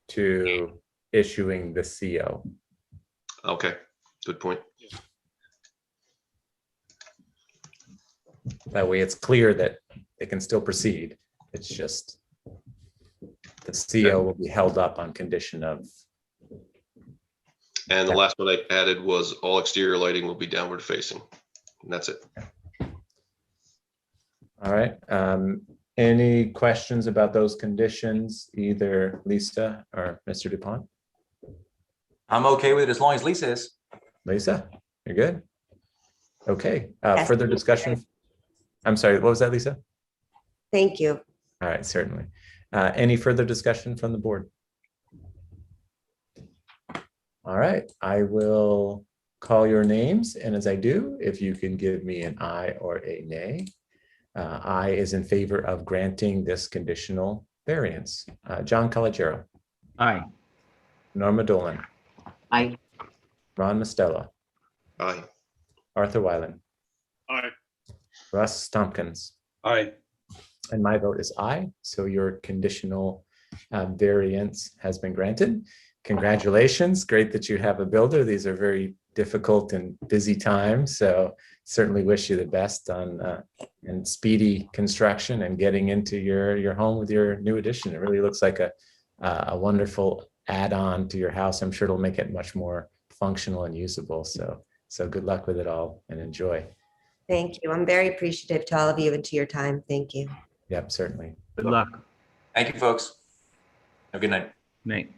to issuing the CO. okay, good point. That way it's clear that it can still proceed. It's just the CO will be held up on condition of. And the last one I added was all exterior lighting will be downward facing. And that's it. All right. Any questions about those conditions, either Lisa or Mr. Dupont? I'm okay with it as long as Lisa is. Lisa, you're good? Okay, Yes. further discussion? I'm sorry, what was that, Lisa? Thank you. All right, certainly. Any further discussion from the board? All right, I will call your names, and as I do, if you can give me an aye or a nay. Aye is in favor of granting this conditional variance. John Calogero, Aye. Norma Dolan, I, Ron Mostella, Aye. Arthur Weiland, Aye. Russ Tompkins, Aye. and my vote is aye. So your conditional variance has been granted. Congratulations. Great that you have a builder. These are very difficult and busy times. So certainly wish you the best on and speedy construction and getting into your home with your new addition. It really looks like a wonderful add-on to your house. I'm sure it'll make it much more functional and usable. So good luck with it all and enjoy. Thank you. I'm very appreciative to all of you and to your time. Thank you. Yep, certainly. Good luck. Thank you, folks. Have a good night. Nate.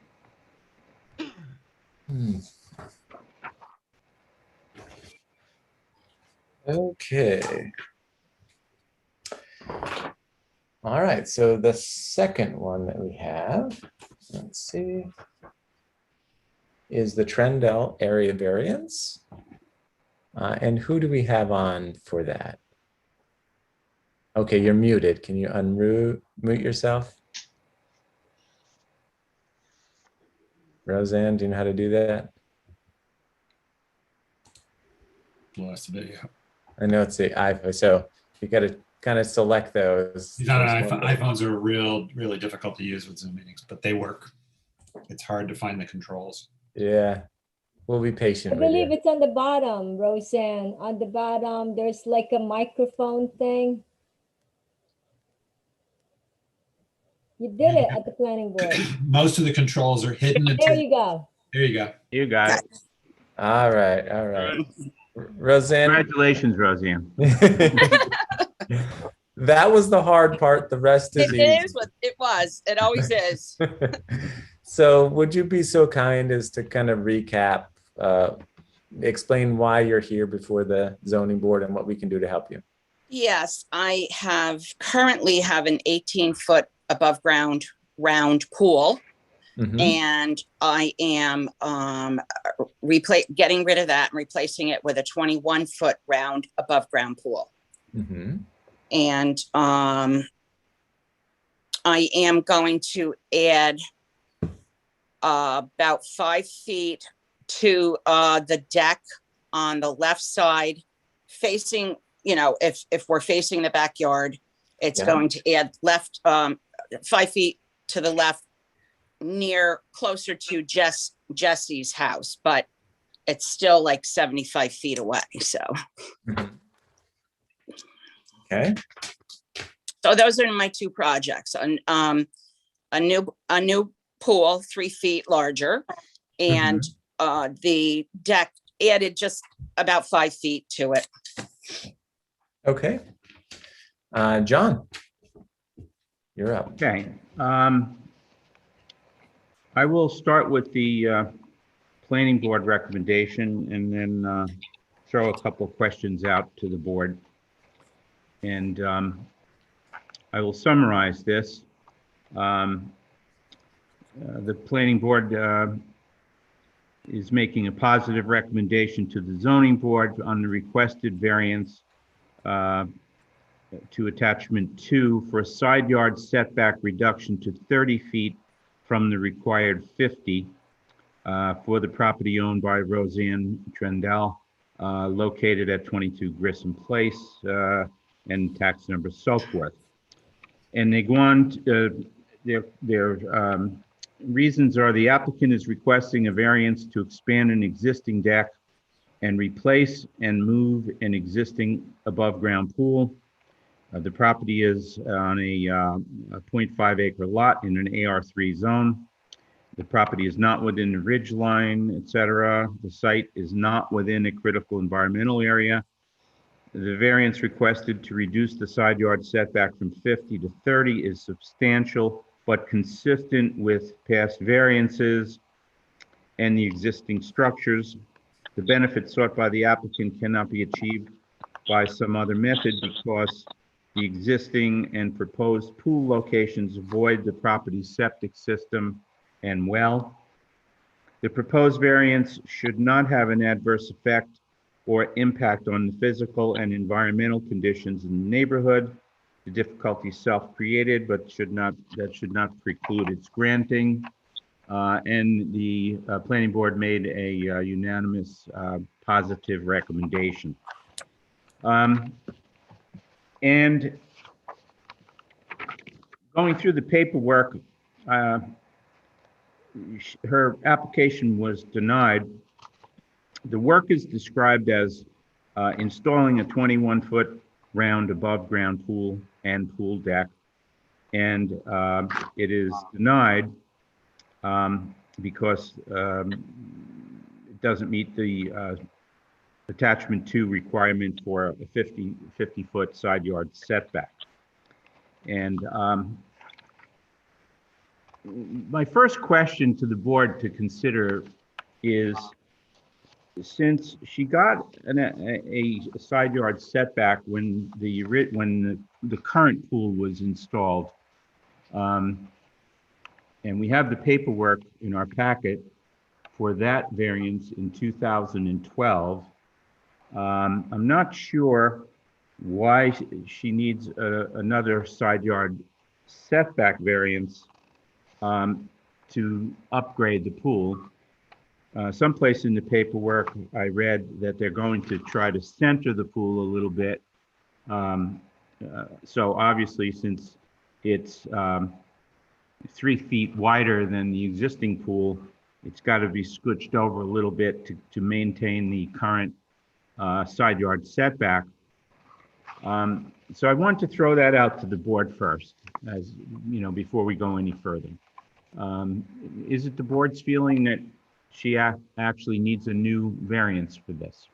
Okay. All right, so the second one that we have, let's see, is the Trendell area variance. And who do we have on for that? Okay, you're muted. Can you unmute yourself? Roseanne, do you know how to do that? Lost the video. I know it's the iPhone, so you got to kind of select those. He's on an Those iPhone. ones. iPhones are really difficult to use with Zoom meetings, but they work. It's hard to find the controls. Yeah, we'll be I patient with believe you. it's on the bottom, Roseanne. On the bottom, there's like a microphone thing. You did it at the planning board. Most of the controls are hidden. There you go. There you go. You got it. All right, all right. Roseanne, Congratulations, Roseanne. that was the hard part. The rest is It easy. is what it was. It always is. So would you be so kind as to kind of recap, explain why you're here before the zoning board and what we can do to help you? Yes, I currently have an 18-foot above ground round pool, Mhm. and I am getting rid of that and replacing it with a 21-foot round above ground pool. Mhm. And I am going to add about 5 feet to the deck on the left side, facing, if we're facing the backyard, it's Yeah. going to add 5 feet to the left, closer to Jesse's house, but it's still like 75 feet away. So, Mhm. Okay. so those are my 2 projects. A new pool, 3 feet larger, and the deck added just about 5 feet to it. Okay. John, you're up. Okay. I will start with the planning board recommendation and then throw a couple of questions out to the board. And I will summarize this. The planning board is making a positive recommendation to the zoning board on the requested variance to attachment 2 for a side yard setback reduction to 30 feet from the required 50 for the property owned by Roseanne Trendell, located at 22 Grissom Place and tax number so forth. And they go on, their reasons are the applicant is requesting a variance to expand an existing deck and replace and move an existing above-ground pool. The property is on a 0.5 acre lot in an AR3 zone. The property is not within the ridge line, etc. The site is not within a critical environmental area. The variance requested to reduce the side yard setback from 50 to 30 is substantial, but consistent with past variances and the existing structures. The benefit sought by the applicant cannot be achieved by some other method because the existing and proposed pool locations avoid the property's septic system and well. The proposed variance should not have an adverse effect or impact on the physical and environmental conditions in the neighborhood. The difficulty is self-created, but should not preclude its granting. And the planning board made a unanimous positive recommendation. And going through the paperwork, her application was denied. The work is described as installing a 21-foot round above ground pool and pool deck. And it is denied because it doesn't meet the attachment 2 requirement for a 50-foot side yard setback. And my first question to the board to consider is, since she got a side yard setback when the current pool was installed, and we have the paperwork in our packet for that variance in 2012, I'm not sure why she needs another side yard setback variance to upgrade the pool. Someplace in the paperwork, I read that they're going to try to center the pool a little bit. So obviously, since it's 3 feet wider than the existing pool, it's got to be scooched over a little bit to maintain the current side yard setback. So I want to throw that out to the board first, as you know, before we go any further. Is it the board's feeling that she actually needs a new variance for this?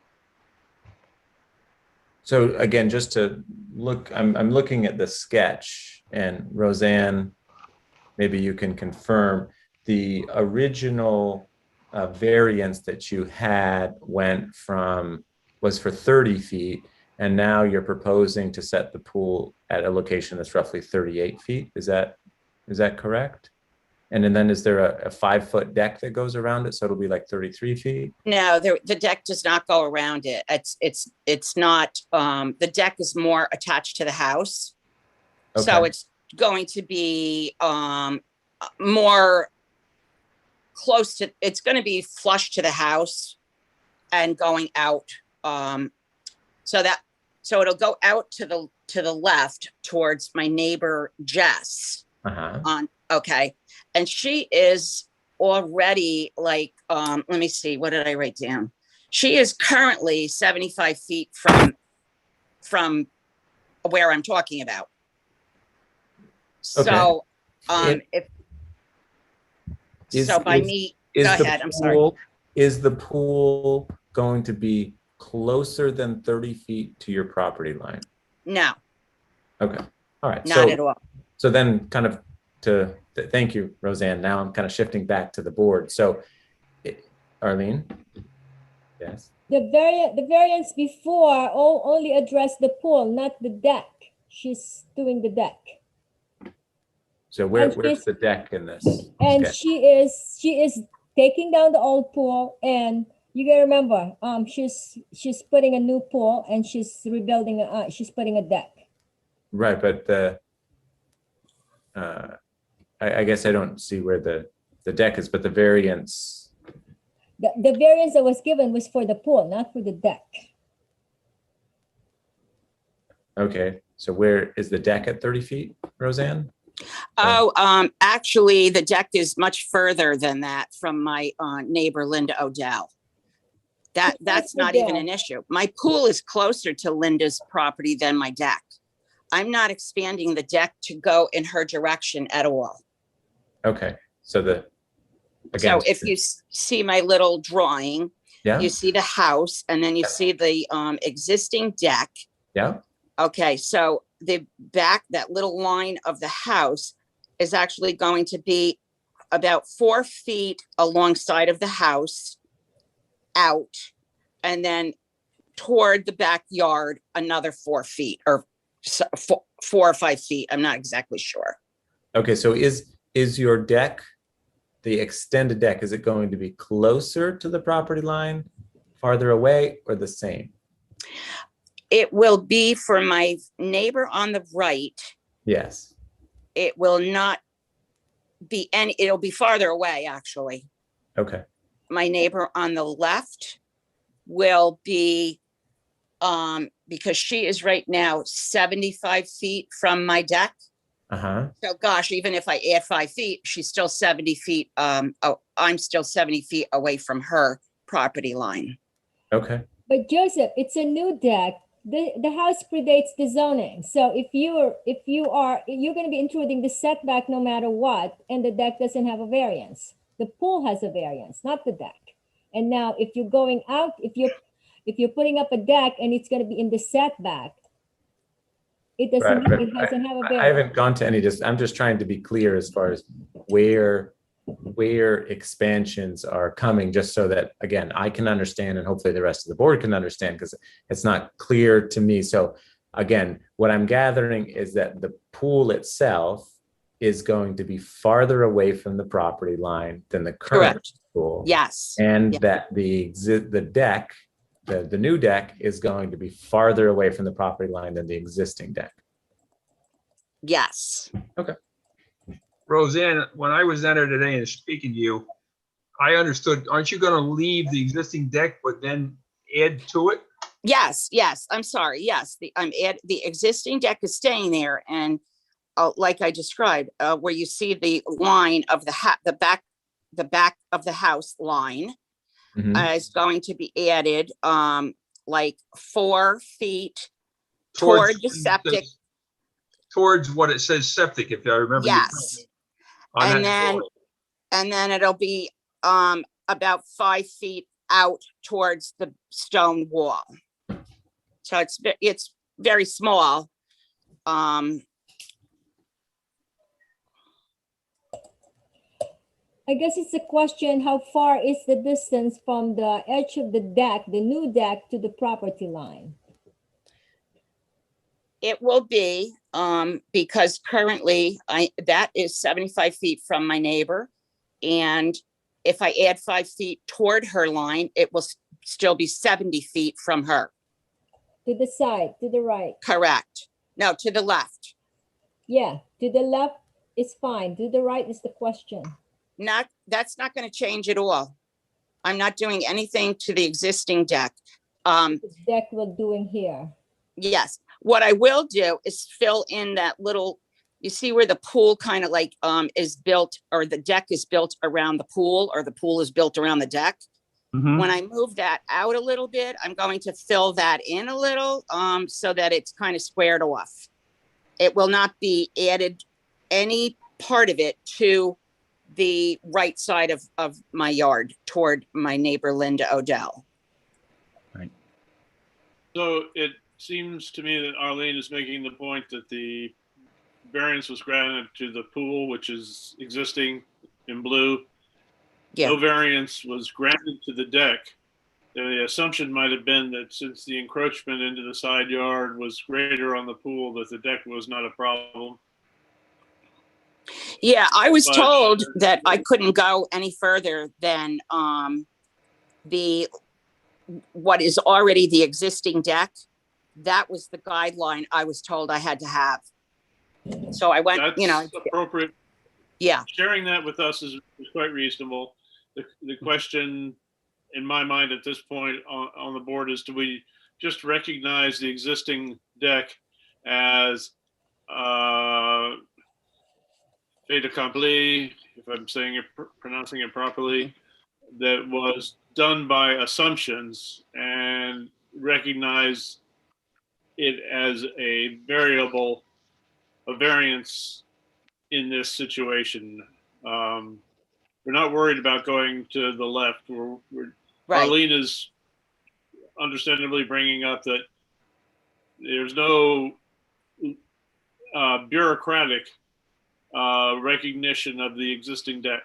So again, just to look, I'm looking at the sketch, and Roseanne, maybe you can confirm the original variance that you had was for 30 feet, and now you're proposing to set the pool at a location that's roughly 38 feet. Is that correct? And then is there a 5-foot deck that goes around it? So it'll be like 33 feet? No, the deck does not go around it. It's not, the deck is more attached to the house. Okay. So it's going to be more close to, it's going to be flush to the house and going out. So it'll go out to the left towards my neighbor Jess. Okay. And she is already like, let me see, what did I write down? She is currently 75 feet from where I'm talking about. So, go ahead, I'm sorry. Is the pool going to be closer than 30 feet to your property line? No. Okay, all right. Not at all. So then kind of thank you, Roseanne. Now I'm kind of shifting back to the board. So Arlene? Yes. The variance before only addressed the pool, not the deck. She's doing the deck. So And where's she's- the deck in this? And sketch? she is taking down the old pool, and you gotta remember, she's putting a new pool and she's rebuilding, she's putting a deck. Right, but I guess I don't see where the deck is, but the variance, The variance that was given was for the pool, not for the deck. okay, so where is the deck at 30 feet, Roseanne? Oh, actually, the deck is much further than that from my neighbor Linda Odell. That's not even an issue. My pool is closer to Linda's property than my deck. I'm not expanding the deck to go in her direction at all. Okay, so again. So if you see my little drawing, Yeah, you see the house and then you see the existing deck. yeah, Okay, so the back, that little line of the house is actually going to be about 4 feet alongside of the house out, and then toward the backyard, another 4 feet or 4 or 5 feet. I'm not exactly sure. okay, so is your deck, the extended deck, is it going to be closer to the property line, farther away, or the same? It will be for my neighbor on the right. Yes, It will not be any, it'll be farther away, actually. okay, My neighbor on the left will be, because she is right now 75 feet from my deck. uh-huh, So gosh, even if I add 5 feet, she's still 70 feet. I'm still 70 feet away from her property line. okay, But Joseph, it's a new deck. The house predates the zoning. So if you're going to be intruding the setback no matter what, and the deck doesn't have a variance. The pool has a variance, not the deck. And now if you're going out, if you're putting up a deck and it's going to be in the setback, it doesn't, Right, it doesn't have a I variance. haven't gone to any, I'm just trying to be clear as far as where expansions are coming, just so that, again, I can understand and hopefully the rest of the board can understand, because it's not clear to me. So again, what I'm gathering is that the pool itself is going to be farther away from the property line than the current Correct. pool. Yes. And Yeah. that the deck, the new deck is going to be farther away from the property line than the existing deck. Yes. Roseanne, when I was down there today and speaking to you, I understood, aren't you going to leave the existing deck, but then add to it? Yes. Yes. I'm sorry. Yes. The existing deck is staying there, and like I described, where you see the line of the back of the house line Mhm. is going to be added, like 4 feet toward the septic. Towards what it says septic, if I remember. you Yes. on And that then, drawing. and then it'll be about 5 feet out towards the stone wall. So it's very small. I guess it's a question, how far is the distance from the edge of the deck, the new deck, to the property line? It will be, because currently that is 75 feet from my neighbor. And if I add 5 feet toward her line, it will still be 70 feet from her. To the side, to the right? Correct. No, to the left. Yeah, to the left is fine. To the right is the question. That's not going to change at all. I'm not doing anything to the existing deck. The deck we're doing here. Yes, what I will do is fill in that little, you see where the pool kind of like is built, or the deck is built around the pool, or the pool is built around the deck. Mhm. When I move that out a little bit, I'm going to fill that in a little, so that it's kind of squared off. It will not be added, any part of it, to the right side of my yard toward my neighbor Linda Odell. So it seems to me that Arlene is making the point that the variance was granted to the pool, which is existing in blue, Yeah. no variance was granted to the deck, the assumption might have been that since the encroachment into the side yard was greater on the pool, that the deck was not a problem. Yeah, I was But- told that I couldn't go any further than what is already the existing deck. That was the guideline I was told I had to have. So I went, That's appropriate. yeah, Sharing that with us is quite reasonable. The question in my mind at this point on the board is, do we just recognize the existing deck as fait accompli, if I'm saying it, pronouncing it properly, that was done by assumptions, and recognize it as a variance in this situation. We're not worried about going to the left. right. Arlene is understandably bringing up that there's no bureaucratic recognition of the existing deck.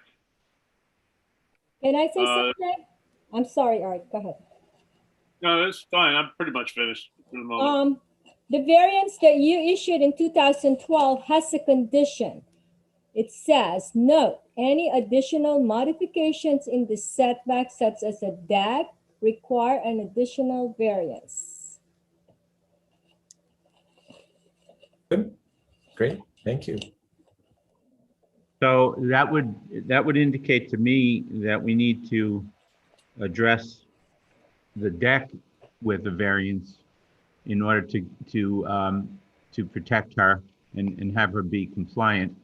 Can I say something? I'm sorry, Art, go ahead. No, that's fine. I'm pretty much finished for the moment. The variance that you issued in 2012 has a condition. It says, note, any additional modifications in the setback such as a deck require an additional variance. Good. Great, thank you. So that would indicate to me that we need to address the deck with the variance in order to protect her and have her be compliant,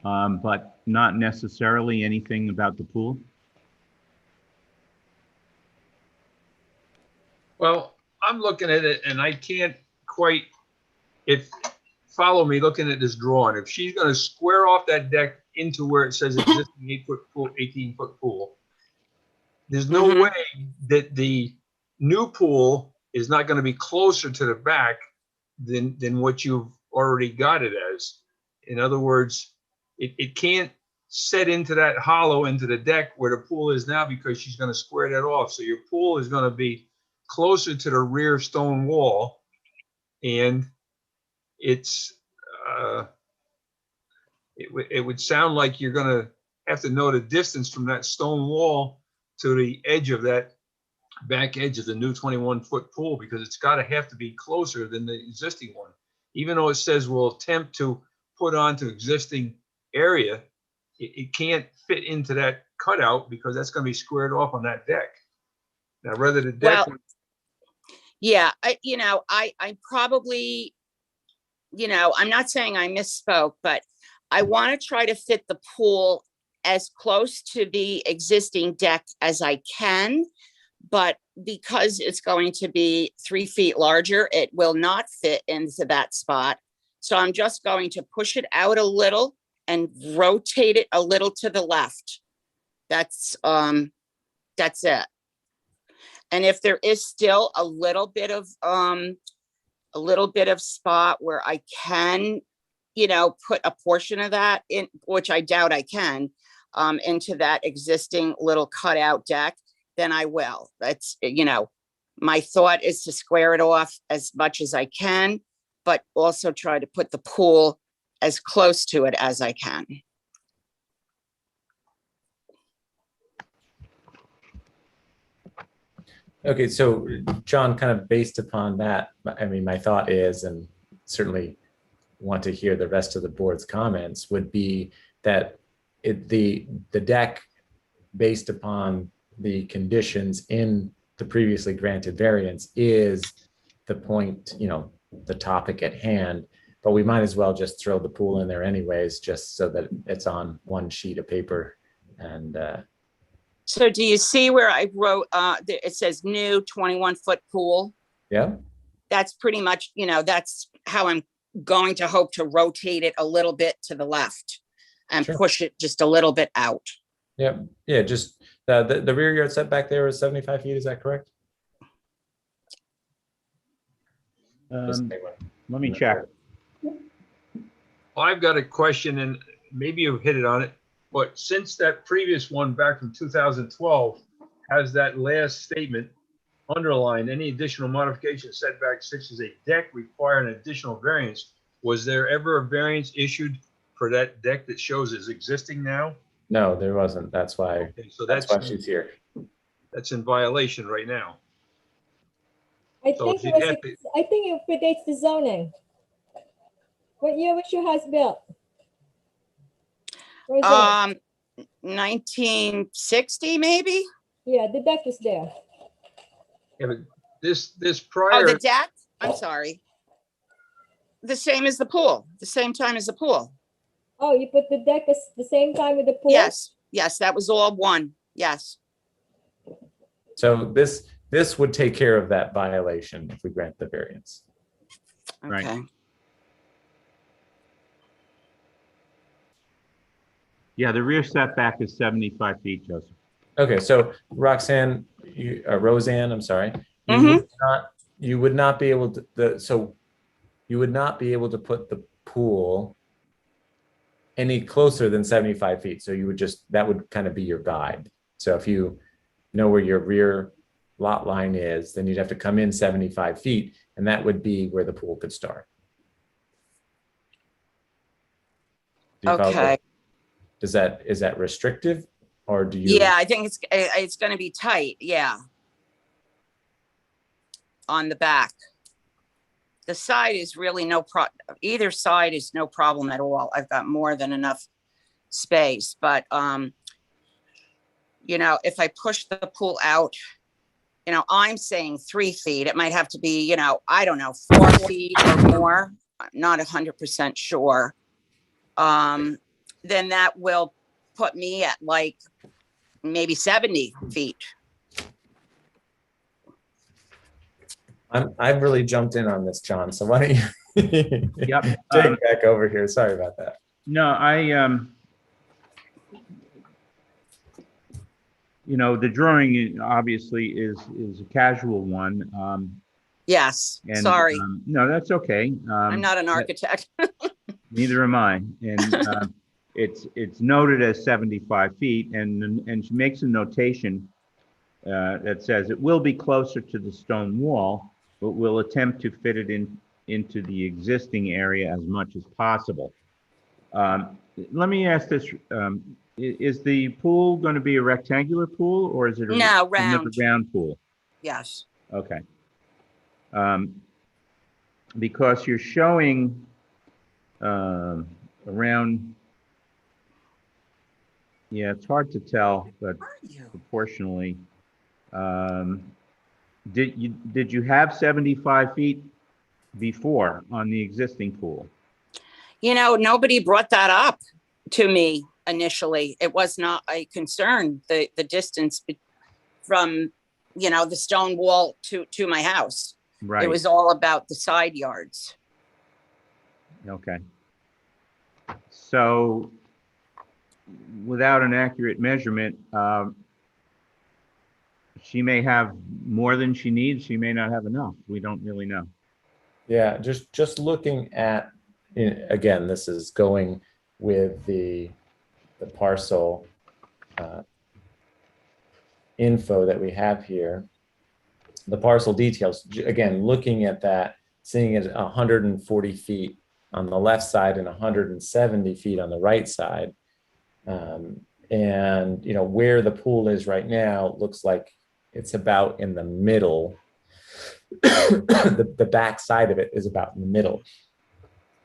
but not necessarily anything about the pool. Well, I'm looking at it and I can't quite, follow me looking at this drawing. If she's gonna square off that deck into where it says existing 8-foot pool, 18-foot pool, there's no Mhm. way that the new pool is not gonna be closer to the back than what you've already got it as. In other words, it can't set into that hollow into the deck where the pool is now, because she's gonna square that off. So your pool is gonna be closer to the rear stone wall, and it's it would sound like you're gonna have to know the distance from that stone wall to the edge of that back edge of the new 21-foot pool, because it's gotta have to be closer than the existing one. Even though it says we'll attempt to put onto existing area, it can't fit into that cutout because that's gonna be squared off on that deck. Now, whether the deck, Well, yeah, I probably, I'm not saying I misspoke, but I want to try to fit the pool as close to the existing deck as I can. But because it's going to be 3 feet larger, it will not fit into that spot. So I'm just going to push it out a little and rotate it a little to the left. That's it. And if there is still a little bit of spot where I can, put a portion of that in, which I doubt I can, into that existing little cutout deck, then I will. That's, my thought is to square it off as much as I can, but also try to put the pool as close to it as I can. Okay, so John, kind of based upon that, I mean, my thought is, and certainly want to hear the rest of the board's comments, would be that the deck, based upon the conditions in the previously granted variance, is the point, the topic at hand, but we might as well just throw the pool in there anyways, just so that it's on one sheet of paper. And So do you see where I wrote, it says new 21-foot pool? yeah, That's pretty much, that's how I'm going to hope to rotate it a little bit to the left and Sure. push it just a little bit out. yeah, just the rear yard setback there is 75 feet, is that correct? Let me check. I've got a question, and maybe you've hit it on it. But since that previous one back from 2012 has that last statement underlined, any additional modification setback such as a deck require an additional variance. Was there ever a variance issued for that deck that shows is existing now? No, there wasn't. That's why, Okay, so that's why she's here. that's in violation right now. I So think she'd it was, have to- I think it predates the zoning. What year was your house built? Roseanne? 1960 maybe? Yeah, the deck is there. Yeah, but this Oh, prior, the deck? I'm sorry. The same as the pool, the same time as the pool. Oh, you put the deck at the same time with the pool? Yes, yes, that was all one. Yes. So this would take care of that violation if we grant the variance. Right. Okay. Yeah, the rear setback is 75 feet, Joseph. Okay, so Roxanne, Roseanne, I'm sorry. You would not be able to, you would not be able to put the pool any closer than 75 feet. So you would just, that would kind of be your guide. So if you know where your rear lot line is, then you'd have to come in 75 feet, and that would be where the pool could start. Do you follow? Okay. Is that restrictive, or do you? Yeah, I think it's going to be tight. Yeah. On the back. The side is really either side is no problem at all. I've got more than enough space, but you know, if I push the pool out, you know, I'm saying 3 feet, it might have to be, you know, I don't know, 4 feet or more. I'm not 100% sure. Then that will put me at like maybe 70 feet. I've really jumped in on this, John. So why don't you Yep. take back over here? Sorry about that. No, you know, the drawing obviously is a casual one. Yes, And, sorry. no, that's okay. I'm not an architect. Neither am I. And it's noted as 75 feet, and she makes a notation that says it will be closer to the stone wall, but we'll attempt to fit it into the existing area as much as possible. Let me ask this. Is the pool going to be a rectangular pool, or is it No, another round. round pool? Yes. Okay. Because you're showing around, yeah, it's hard to tell, but proportionally. Did you have 75 feet before on the existing pool? You know, nobody brought that up to me initially. It was not a concern, the distance from, you know, the stone wall to my house. Right. It was all about the side yards. Okay. So without an accurate measurement, she may have more than she needs. She may not have enough. We don't really know. Yeah, just looking at, again, this is going with the parcel info that we have here. The parcel details, again, looking at that, seeing it 140 feet on the left side and 170 feet on the right side. And, you know, where the pool is right now looks like it's about in the middle. The back side of it is about in the middle.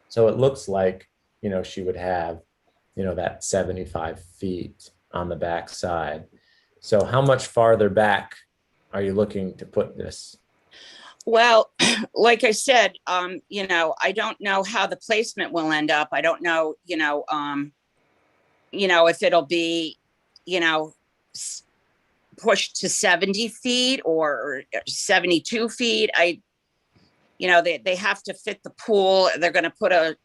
So it looks like, you know, she would have, you know, that 75 feet on the back side. So how much farther back are you looking to put this? Well, like I said, you know, I don't know how the placement will end up. I don't know, you know, if it'll be, you know, pushed to 70 feet or 72 feet. You know, they have to fit the pool. They're going to put a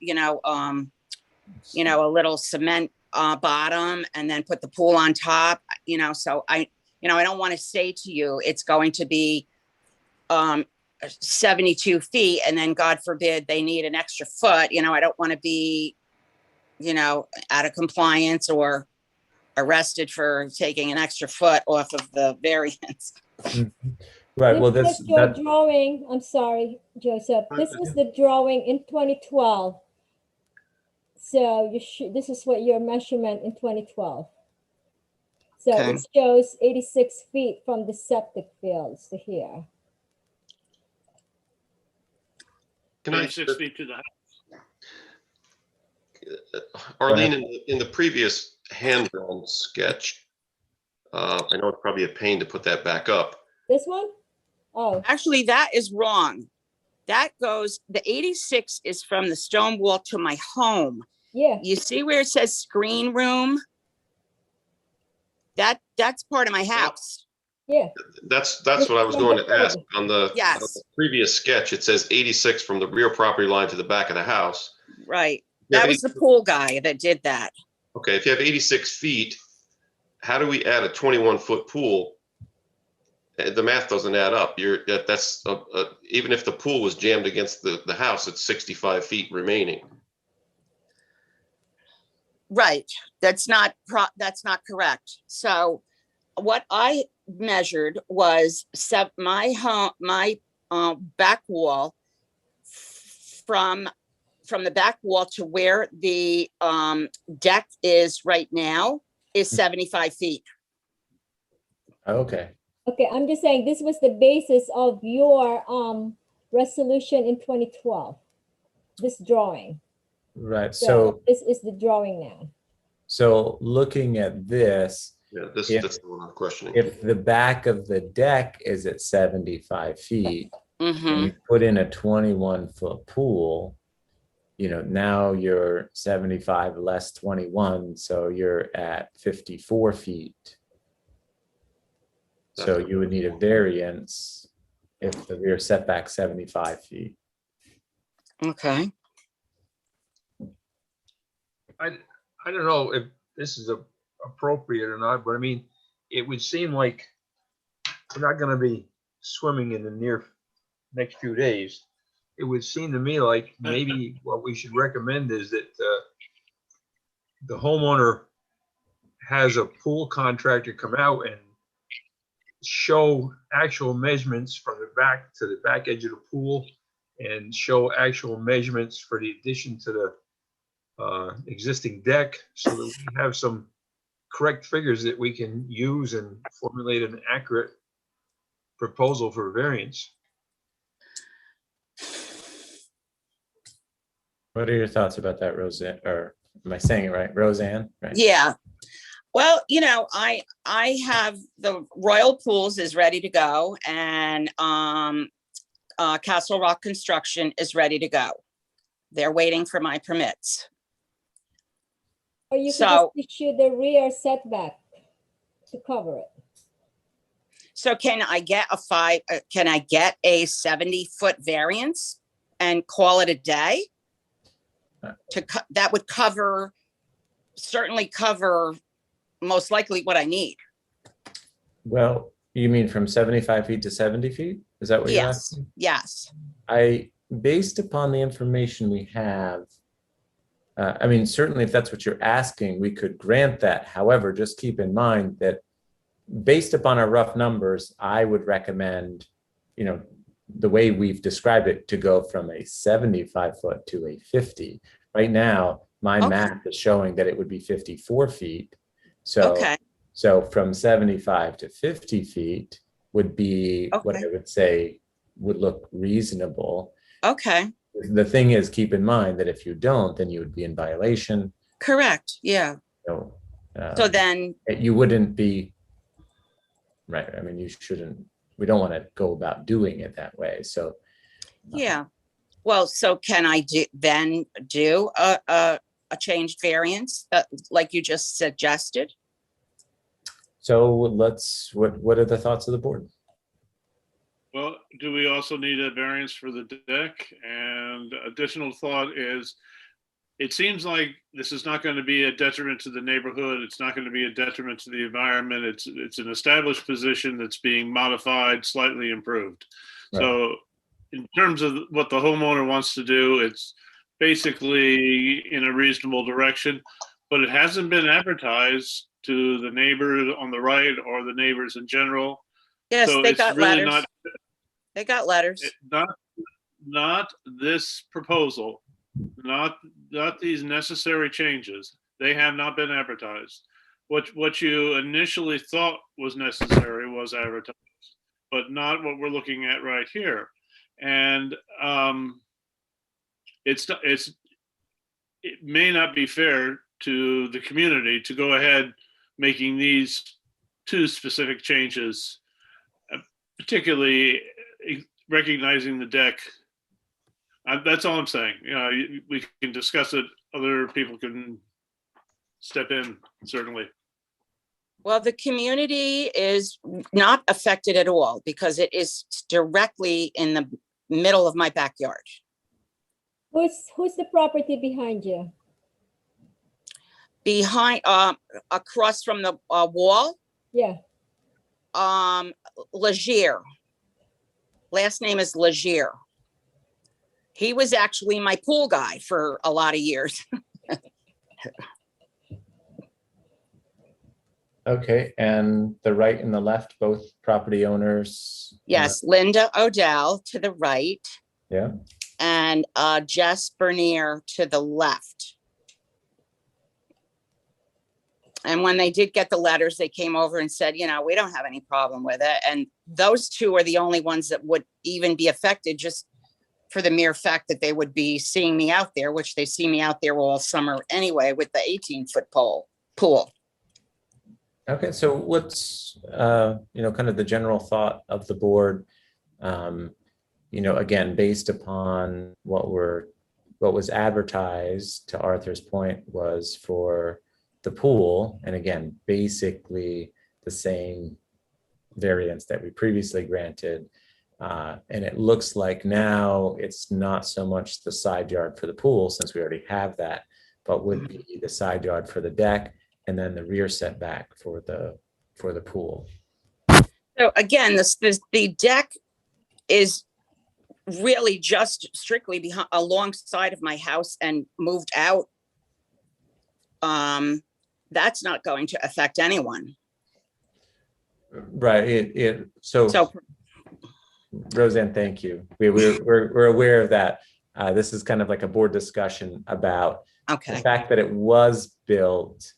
little cement bottom and then put the pool on top, you know, so I don't want to say to you, it's going to be 72 feet and then God forbid they need an extra foot. You know, I don't want to be, you know, out of compliance or, arrested for taking an extra foot off of the variance. Right, well, This this, was your that, drawing, I'm sorry, Joseph, this was the drawing in 2012. So you should, this is what your measurement in 2012. So Okay. it shows 86 feet from the septic fields to here. Can I, 36 feet to the house. Arlene, in the previous hand-drawn sketch, I know it's probably a pain to put that back up. This one? Oh, Actually, that is wrong. That goes, the 86 is from the stone wall to my home. yeah, You see where it says screen room? That's part of my house. yeah. That's what I was going to ask. On the Yes. previous sketch, it says 86 from the rear property line to the back of the house. Right. Yeah, That was the pool guy that did that. Okay, if you have 86 feet, how do we add a 21-foot pool? The math doesn't add up. That's even if the pool was jammed against the house, it's 65 feet remaining. Right. That's not correct. So what I measured was my back wall from the back wall to where the deck is right now is 75 feet. okay, Okay, I'm just saying this was the basis of your resolution in 2012. This drawing. right, So so, this is the drawing now. so looking at this, Yeah, If- that's the one I'm questioning. if the back of the deck is at 75 feet, and Mhm. you put in a 21-foot pool, you know, now you're 75 less 21, so you're at 54 feet. So you would need a variance if the rear setback 75 feet. Okay. I don't know if this is appropriate or not, but I mean, it would seem like we're not gonna be swimming in the next few days. It would seem to me like maybe what we should recommend is that the homeowner has a pool contractor come out and show actual measurements from the back to the back edge of the pool and show actual measurements for the addition to the existing deck, so that we have some correct figures that we can use and formulate an accurate proposal for variance. What are your thoughts about that, Roseanne? Or am I saying it right? Roseanne? Right? Yeah. Well, you know, I have the Royal Pools is ready to go, and Castle Rock Construction is ready to go. They're waiting for my permits. Or you could So- just issue the rear setback to cover it. So can I get a 70-foot variance and call it a day? That would certainly cover most likely what I need. Well, you mean from 75 feet to 70 feet? Is that what you're Yes, asking? yes. Based upon the information we have, I mean, certainly if that's what you're asking, we could grant that. However, just keep in mind that based upon our rough numbers, I would recommend, you know, the way we've described it, to go from a 75-foot to a 50. Right now, my Okay. math is showing that it would be 54 feet. So, Okay, so from 75 to 50 feet would be what Okay. I would say would look reasonable. okay, The thing is, keep in mind that if you don't, then you would be in violation. correct, yeah. So, So then, you wouldn't be, right, I mean, you shouldn't, we don't want to go about doing it that way, so. yeah. Well, so can I do a changed variance like you just suggested? So what are the thoughts of the board? Well, do we also need a variance for the deck? And additional thought is, it seems like this is not going to be a detriment to the neighborhood. It's not going to be a detriment to the environment. It's an established position that's being modified, slightly improved. Right. So in terms of what the homeowner wants to do, it's basically in a reasonable direction, but it hasn't been advertised to the neighbors on the right or the neighbors in general. Yes, So they it's got really letters. They got letters. Not this proposal, not these necessary changes. They have not been advertised. What you initially thought was necessary was advertised, but not what we're looking at right here. And it may not be fair to the community to go ahead making these two specific changes, particularly recognizing the deck. That's all I'm saying. You know, we can discuss it. Other people can step in, certainly. Well, the community is not affected at all because it is directly in the middle of my backyard. Who's the property behind you? Behind, across from the wall, Yeah. Legier. Last name is Legier. He was actually my pool guy for a lot of years. Okay, and the right and the left, both property owners? Yes, Linda Odell to the right Yeah, and Jess Bernier to the left. And when they did get the letters, they came over and said, you know, we don't have any problem with it. And those two are the only ones that would even be affected, just for the mere fact that they would be seeing me out there, which they see me out there all summer anyway with the 18-foot pool. okay, so what's, kind of the general thought of the board? Again, based upon what was advertised, to Arthur's point, was for the pool, and again, basically the same variance that we previously granted. And it looks like now it's not so much the side yard for the pool, since we already have that, but would be the side yard for the deck and then the rear setback for the pool. So again, the deck is really just strictly behind alongside of my house and moved out. That's not going to affect anyone. Right. So Roseanne, thank you. We're aware of that. This is kind of like a board discussion about the fact that it was built,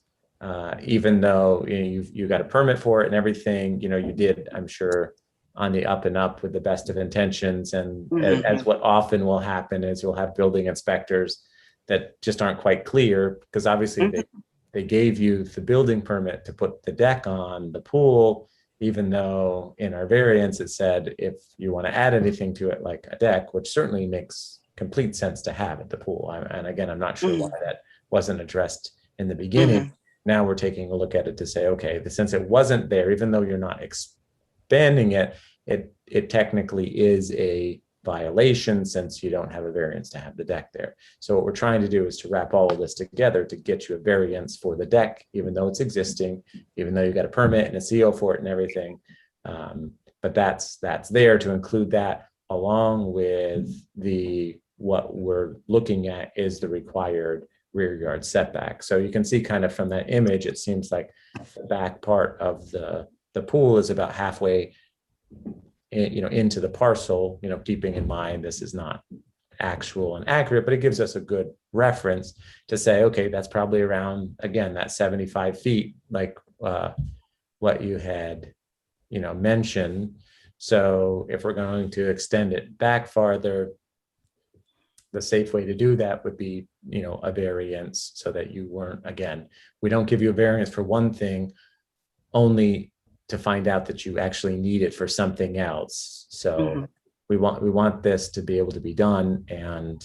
even though you got a permit for it and everything. You did, I'm sure, on the up and up with the best of intentions. And as what often will happen is you'll have building inspectors that just aren't quite clear, because obviously they gave you the building permit to put the deck on the pool, even though in our variance it said if you want to add anything to it like a deck, which certainly makes complete sense to have at the pool. And again, I'm not sure why that wasn't addressed in the beginning. Now we're taking a look at it to say, okay, since it wasn't there, even though you're not expanding it, it technically is a violation, since you don't have a variance to have the deck there. So what we're trying to do is to wrap all of this together to get you a variance for the deck, even though it's existing, even though you got a permit and a CO for it and everything. But that's there to include that, along with what we're looking at is the required rear yard setback. So you can see kind of from that image, it seems like the back part of the pool is about halfway into the parcel, keeping in mind this is not actual and accurate, but it gives us a good reference to say, okay, that's probably around, again, that 75 feet, like what you had, mentioned. So if we're going to extend it back farther, the safe way to do that would be, a variance, so that you weren't, again, we don't give you a variance for one thing only to find out that you actually need it for something else. So we want this to be able to be done and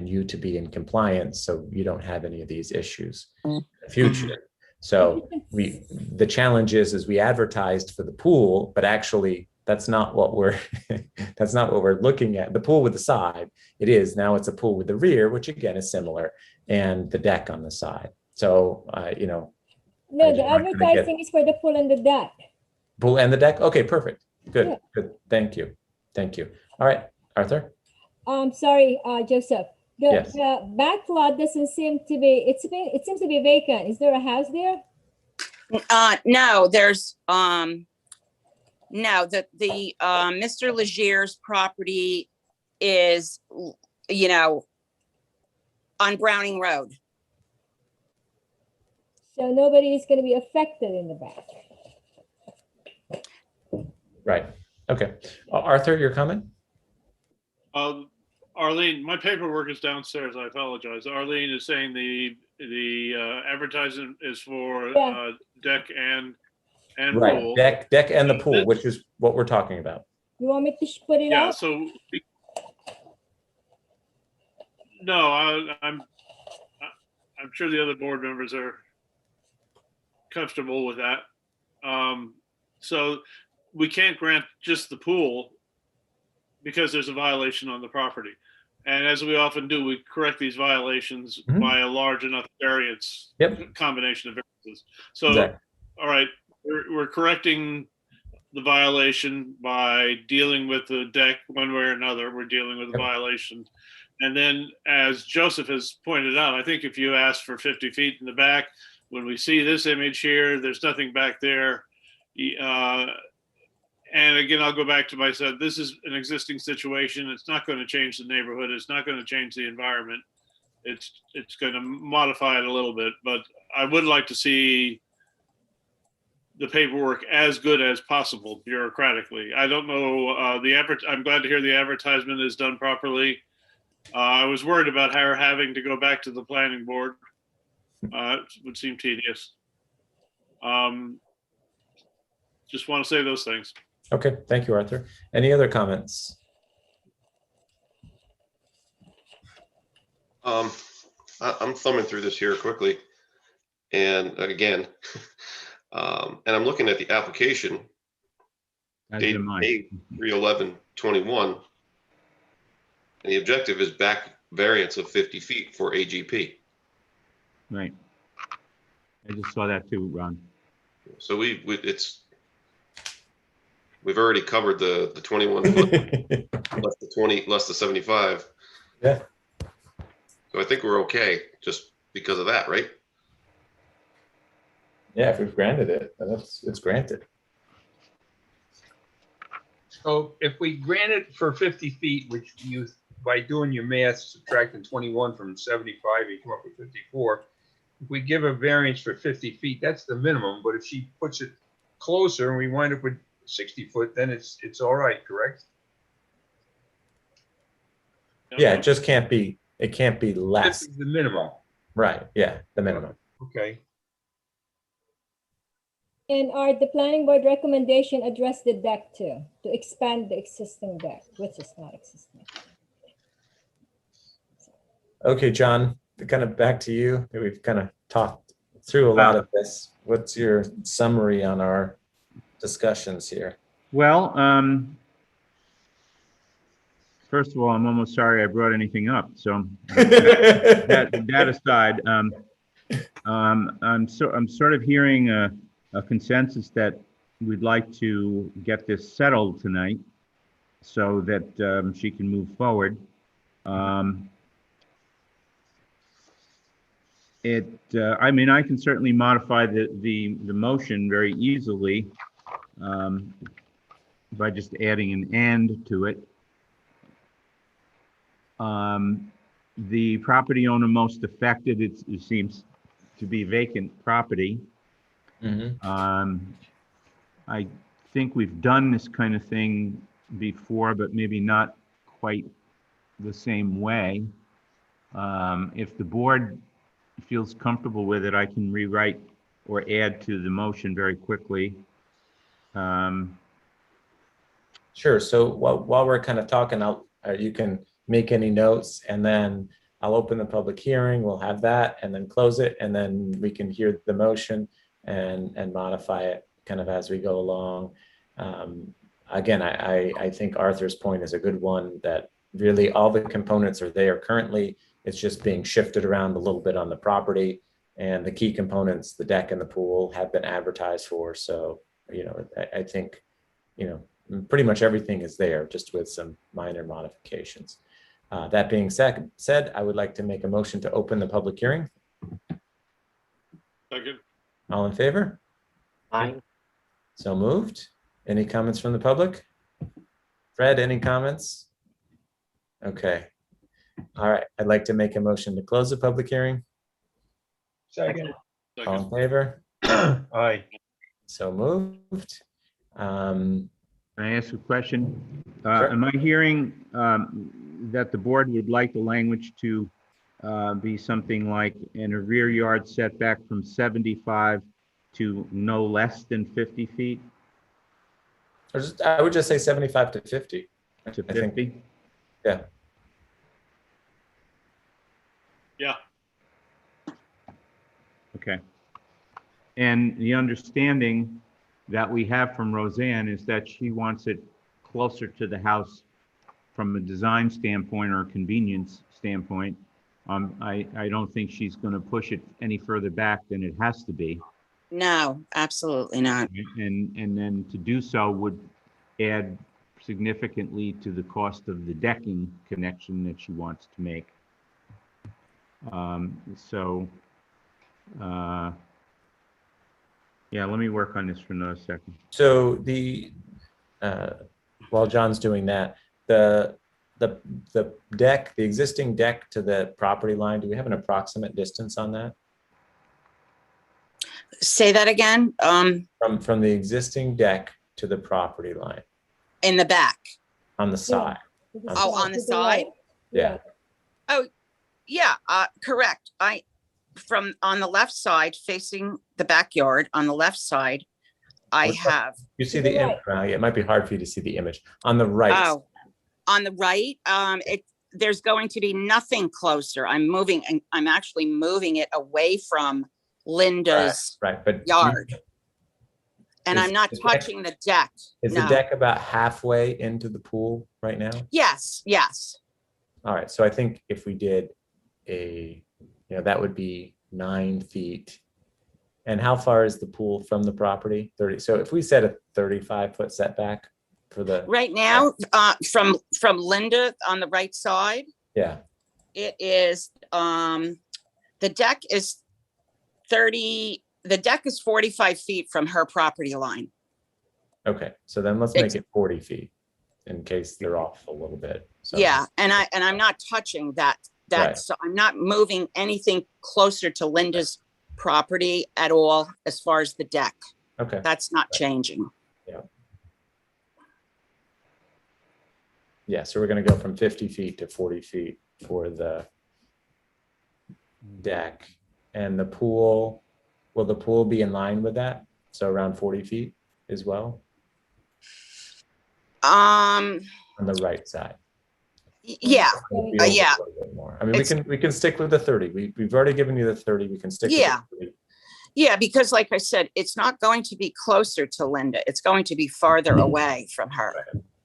you to be in compliance, so you don't have any of these issues in the future. So the challenge is we advertised for the pool, but actually that's not what we're looking at. The pool with the side, it is now, it's a pool with the rear, which again is similar, and the deck on the side. So no, the advertising is for the pool and the deck. Pool and the deck. Okay, perfect. Good. Good. Thank you. All right, Arthur. Sorry, Joseph. Yes. The back lot doesn't seem to be. It seems to be vacant. Is there a house there? No, there's, no, the Mr. Legiere's property is, you know, on Browning Road. So nobody is going to be affected in the back. Right. Okay. Arthur, your comment? Arlene, my paperwork is downstairs. I apologize. Arlene is saying the advertisement is for Yeah. deck and Right. pool. Deck and the pool, which is what we're talking about. You want me to put it Yeah, up? so no, I'm sure the other board members are comfortable with that. So we can't grant just the pool because there's a violation on the property. And as we often do, we correct these violations Mhm. by a large enough variance, Yep. combination of variances. So, Exactly. all right, we're correcting the violation by dealing with the deck one way or another. We're dealing with the Yep. violation. And then, as Joseph has pointed out, I think if you ask for 50 feet in the back, when we see this image here, there's nothing back there. And again, I'll go back to my said, this is an existing situation. It's not going to change the neighborhood. It's not going to change the environment. It's going to modify it a little bit, but I would like to see the paperwork as good as possible bureaucratically. I don't know, I'm glad to hear the advertisement is done properly. I was worried about her having to go back to the planning board. It would seem tedious. Just want to say those things. Okay. Thank you, Arthur. Any other comments? I'm thumbing through this here quickly. And again, and I'm looking at the application, As date am I. May 3/11/21. And the objective is back variance of 50 feet for AGP. Right. I just saw that too, Ron. So we've already covered the 21 foot, less the 20, less the 75. Yeah. So I think we're okay just because of that, right? Yeah, if we've granted it, then it's granted. So if we grant it for 50 feet, which you, by doing your math, subtracting 21 from 75, you come up with 54. If we give a variance for 50 feet, that's the minimum. But if she puts it closer and we wind up with 60 foot, then it's all right, correct? Yeah, it just can't be, it can't be less. 50 is the minimum. Right. Yeah, the minimum. Okay. And the planning board recommendation address the deck too, to expand the existing deck, which is not existing. Okay, John, kind of back to you. We've kind of talked through a lot of this. What's your summary on our discussions here? Well, first of all, I'm almost sorry I brought anything up. So that aside, I'm sort of hearing a consensus that we'd like to get this settled tonight so that she can move forward. I mean, I can certainly modify the motion very easily by just adding an "and" to it. The property owner most affected, it seems to be vacant property. I think we've done this kind of thing before, but maybe not quite the same way. If the board feels comfortable with it, I can rewrite or add to the motion very quickly. Sure. So while we're kind of talking, you can make any notes, and then I'll open the public hearing. We'll have that, and then close it, and then we can hear the motion and modify it kind of as we go along. Again, I think Arthur's point is a good one, that really all the components are there currently. It's just being shifted around a little bit on the property, and the key components, the deck and the pool, have been advertised for. So, I think, pretty much everything is there, just with some minor modifications. That being said, I would like to make a motion to open the public hearing. Second. All in favor? Aye. So moved. Any comments from the public? Fred, any comments? Okay. All right, I'd like to make a motion to close the public hearing. Second. All in favor? Aye. So moved. Can I ask a question? Sure. Am I hearing that the board would like the language to be something like in a rear yard setback from 75 to no less than 50 feet I would just say 75 to 50. to I think. 50? Yeah. Yeah, Okay. And the understanding that we have from Roseanne is that she wants it closer to the house from a design standpoint or a convenience standpoint. I don't think she's going to push it any further back than it has to be. No, absolutely not. And then to do so would add significantly to the cost of the decking connection that she wants to make. Yeah, let me work on this for another second. So while John's doing that, the deck, the existing deck to the property line, do we have an approximate distance on that? Say that again. From the existing deck to the property line In the back. on the side? Oh, on the side? Yeah. Yeah, correct. From on the left side facing the backyard, on the left side, I have. You see the image, it might be hard for you to see the image on the right. Oh, on the right, there's going to be nothing closer. I'm actually moving it away from Linda's Right, but yard. And is I'm not the deck- touching the deck. Is No. the deck about halfway into the pool right now? Yes, yes. All right, so I think if we did that would be 9 feet. And how far is the pool from the property? 30. So if we set a 35-foot setback for the, Right now, from Linda on the right side, yeah, it is, the deck is 45 feet from her property line. okay. So then let's make it 40 feet in case they're off a little bit. So, Yeah, and I'm not touching that, Right. so I'm not moving anything closer to Linda's property at all as far as the deck. okay. That's not changing. Yeah, so we're going to go from 50 feet to 40 feet for the deck. And the pool, will the pool be in line with that? So around 40 feet as well on the right side? Yeah, Maybe a yeah. little bit more. I mean, we can stick with the 30. We've already given you the 30. We can stick with Yeah. the 30. Yeah, because like I said, it's not going to be closer to Linda. It's going to be farther away from her.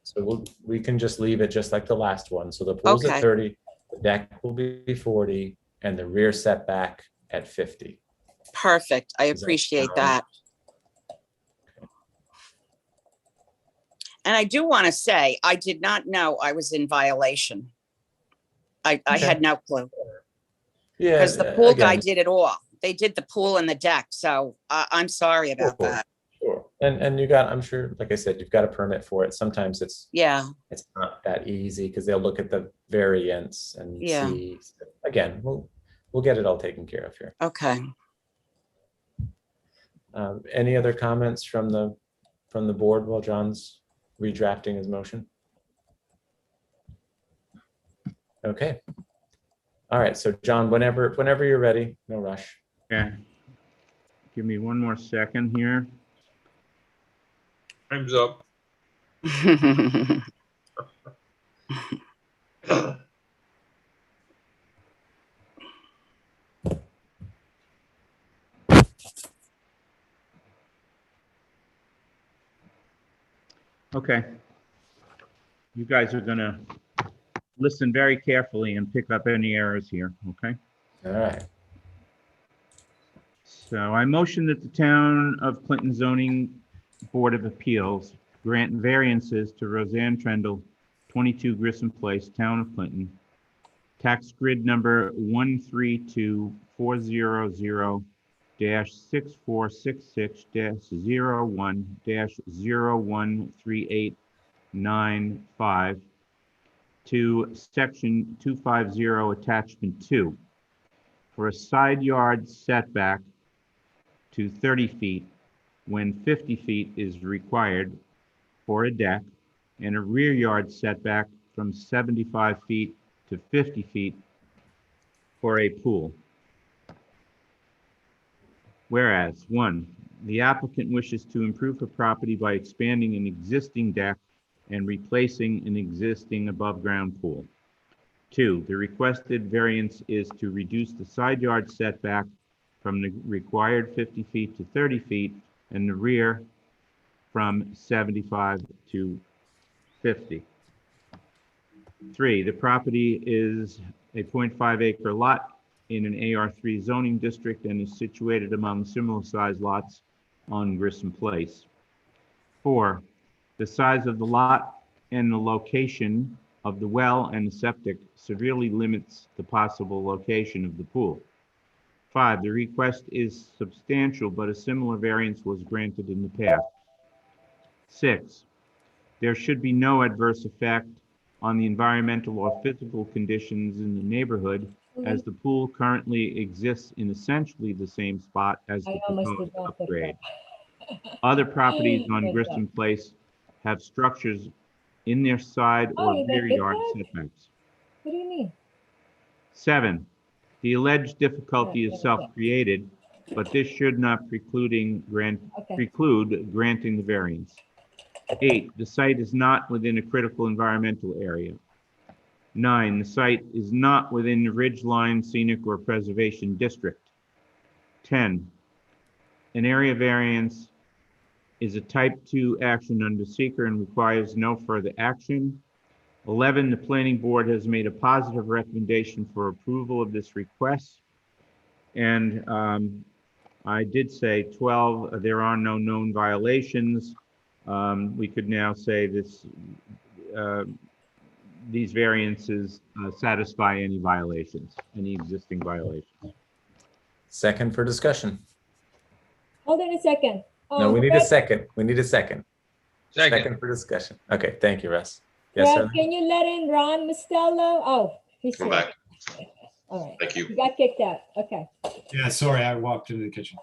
So we can just leave it just like the last one. So the pool's Okay. at 30, the deck will be 40, and the rear setback at 50. Perfect. I Does that appreciate sound- that. And I do want to say, I did not know I was in violation. I Okay. had no clue, Yeah. because the pool guy again, did it all. They did the pool and the deck, so I'm sorry about Sure. that. Sure. And you got, I'm sure, like I said, you've got a permit for it. Sometimes it's Yeah, not that easy because they'll look at the variance and Yeah. see. Again, we'll get it all taken care of here. okay. Any other comments from the board while John's redrafting his motion? Okay. All right, so John, whenever you're ready, no rush. Okay. Give me one more second here. Time's up. Okay. You guys are gonna listen very carefully and pick up any errors here, okay? All right. So I motion that the Town of Clinton Zoning Board of Appeals grant variances to Roseanne Trendle, 22 Grissom Place, Town of Clinton, tax grid number 132400-1 -6466-01-013895 to section 250 attachment 2 for a side yard setback to 30 feet when 50 feet is required for a deck, and a rear yard setback from 75 feet to 50 feet for a pool. Whereas, 1, the applicant wishes to improve her property by expanding an existing deck and replacing an existing above-ground pool. 2, the requested variance is to reduce the side yard setback from the required 50 feet to 30 feet and the rear from 75 to 50. 3, the property is a 0.5 acre lot in an AR3 zoning district and is situated among similar sized lots on Grissom Place. 4, the size of the lot and the location of the well and the septic severely limits the possible location of the pool. 5, the request is substantial, but a similar variance was granted in the past. 6, there should be no adverse effect on the environmental or physical conditions in the neighborhood, as the pool currently exists in essentially the same spot as the I almost proposed did not pick upgrade. that. Other properties on Good Grissom Place have structures in their side Oh, or you rear got hit yard that? setbacks. What do you mean? 7, the alleged difficulty Yeah, is yeah, yeah. self-created, but this should not Okay. preclude granting the variance. 8, the site is not within a critical environmental area. 9, the site is not within the Ridgeline Scenic or Preservation District. 10, an area variance is a type 2 action under seeker and requires no further action. 11, the planning board has made a positive recommendation for approval of this request. And I did say 12, there are no known violations. We could now say this, these variances satisfy any violations, any existing violations. Second for discussion. Hold on a second. No, we need a Fred- second. We need a second. Second. For discussion. Okay, thank you, Russ. Yes, Fred, sir. can you let in Ron Mostello? Oh, he's Come here. back. All right. Thank you. You got kicked out. Okay. Yeah, sorry, I walked into the kitchen.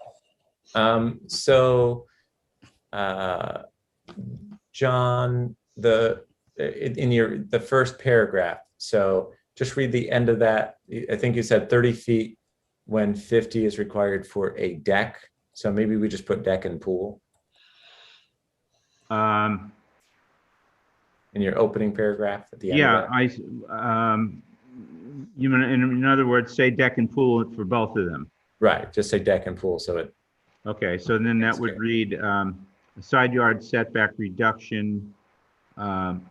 So, John, the first paragraph, so just read the end of that. I think you said 30 feet when 50 is required for a deck. So maybe we just put deck and pool Um, in your opening paragraph at the end of Yeah, that. you mean, in other words, say deck and pool for both of them. Right, just say deck and pool, so it, Okay, so then that would read, a side yard setback reduction to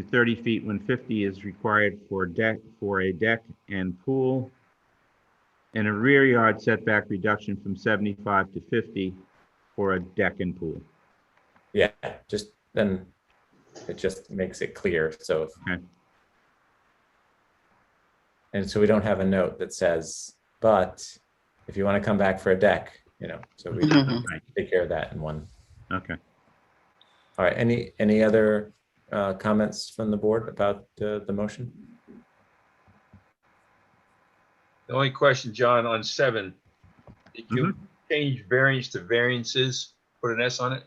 30 feet when 50 is required for a deck and pool, and a rear yard setback reduction from 75 to 50 for a deck and pool. yeah, just then it just makes it clear, so. Okay. And so we don't have a note that says, but if you want to come back for a deck, so we Right. take care of that in one. Okay. All right, any other comments from the board about the motion? The only question, John, on 7, did you change variance to variances, put an S on it?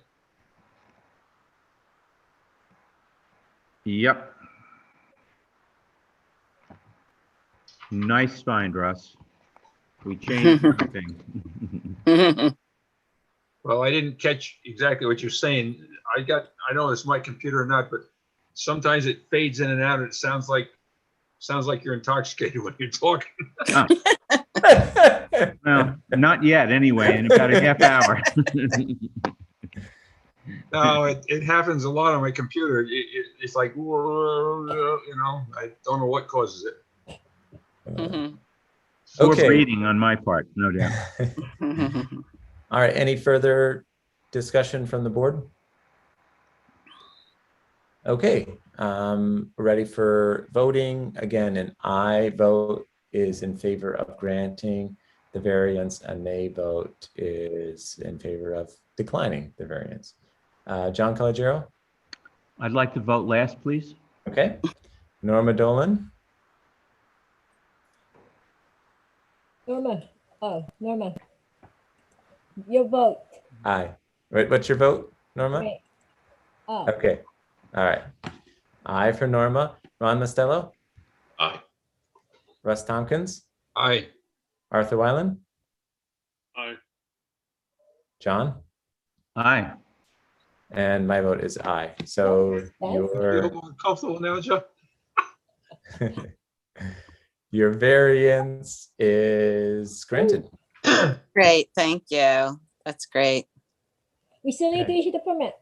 Yep. Nice find, Russ. We changed everything. Well, I didn't catch exactly what you're saying. I know it's my computer or not, but sometimes it fades in and out. And it sounds like you're intoxicated when you're talking. Well, not yet, anyway, in about a half hour. No, it happens a lot on my computer. It's like, I don't know what causes it. Poor Okay. breeding on my part, no doubt. All right, any further discussion from the board? Okay, ready for voting. Again, an aye vote is in favor of granting the variance. A nay vote is in favor of declining the variance. John Colagero? I'd like to vote last, please. Okay. Norma Dolan? Norma, Norma. Your vote. Aye. Wait, what's your vote, Norma? Wait. Oh, Okay. All right. Aye for Norma. Ron Mostello? Aye. Russ Tompkins? Aye. Arthur Weiland? Aye. John? Aye. And my vote is aye. So You your feel more comfortable now, Joe? your variance is granted. Great, thank you. That's great. we still need to issue the permit.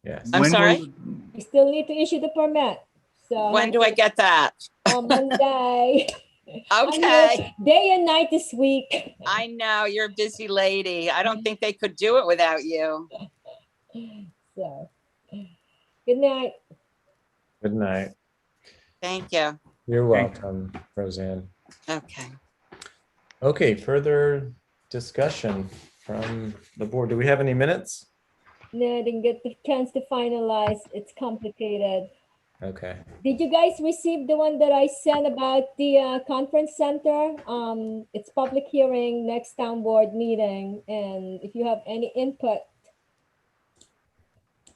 Yes. I'm When will- sorry? We still need to issue the permit. So When do I get that? on Monday. I'm Okay, here day and night this week. I know, you're a busy lady. I don't think they could do it without you. So, good night. Good night. Thank you. You're welcome, Roseanne. Okay. Okay, further discussion from the board. Do we have any minutes? No, I didn't get the chance to finalize. It's complicated. Okay. Did you guys receive the one that I sent about the conference center? It's public hearing, next town board meeting, and if you have any input.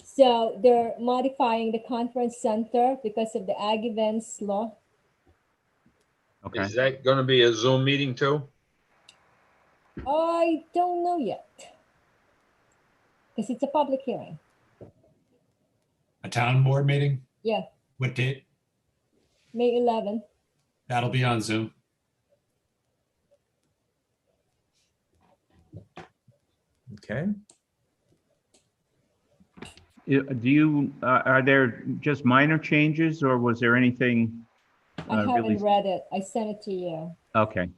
So they're modifying the conference center because of the ag events law. Okay. Is that gonna be a Zoom meeting too? I don't know yet. Because it's a public hearing. A town board meeting? Yeah, What date? May 11. That'll be on Zoom. Okay. Do you, are there just minor changes or was there anything? I really? haven't read it. I sent it to you. Okay.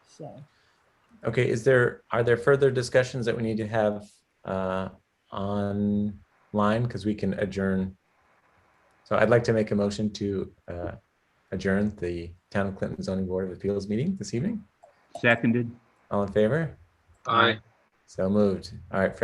So, Okay, are there further discussions that we need to have online? Because we can adjourn. So I'd like to make a motion to adjourn the Town of Clinton Zoning Board of Appeals meeting this evening. Seconded. All in favor? Aye. So moved. All right,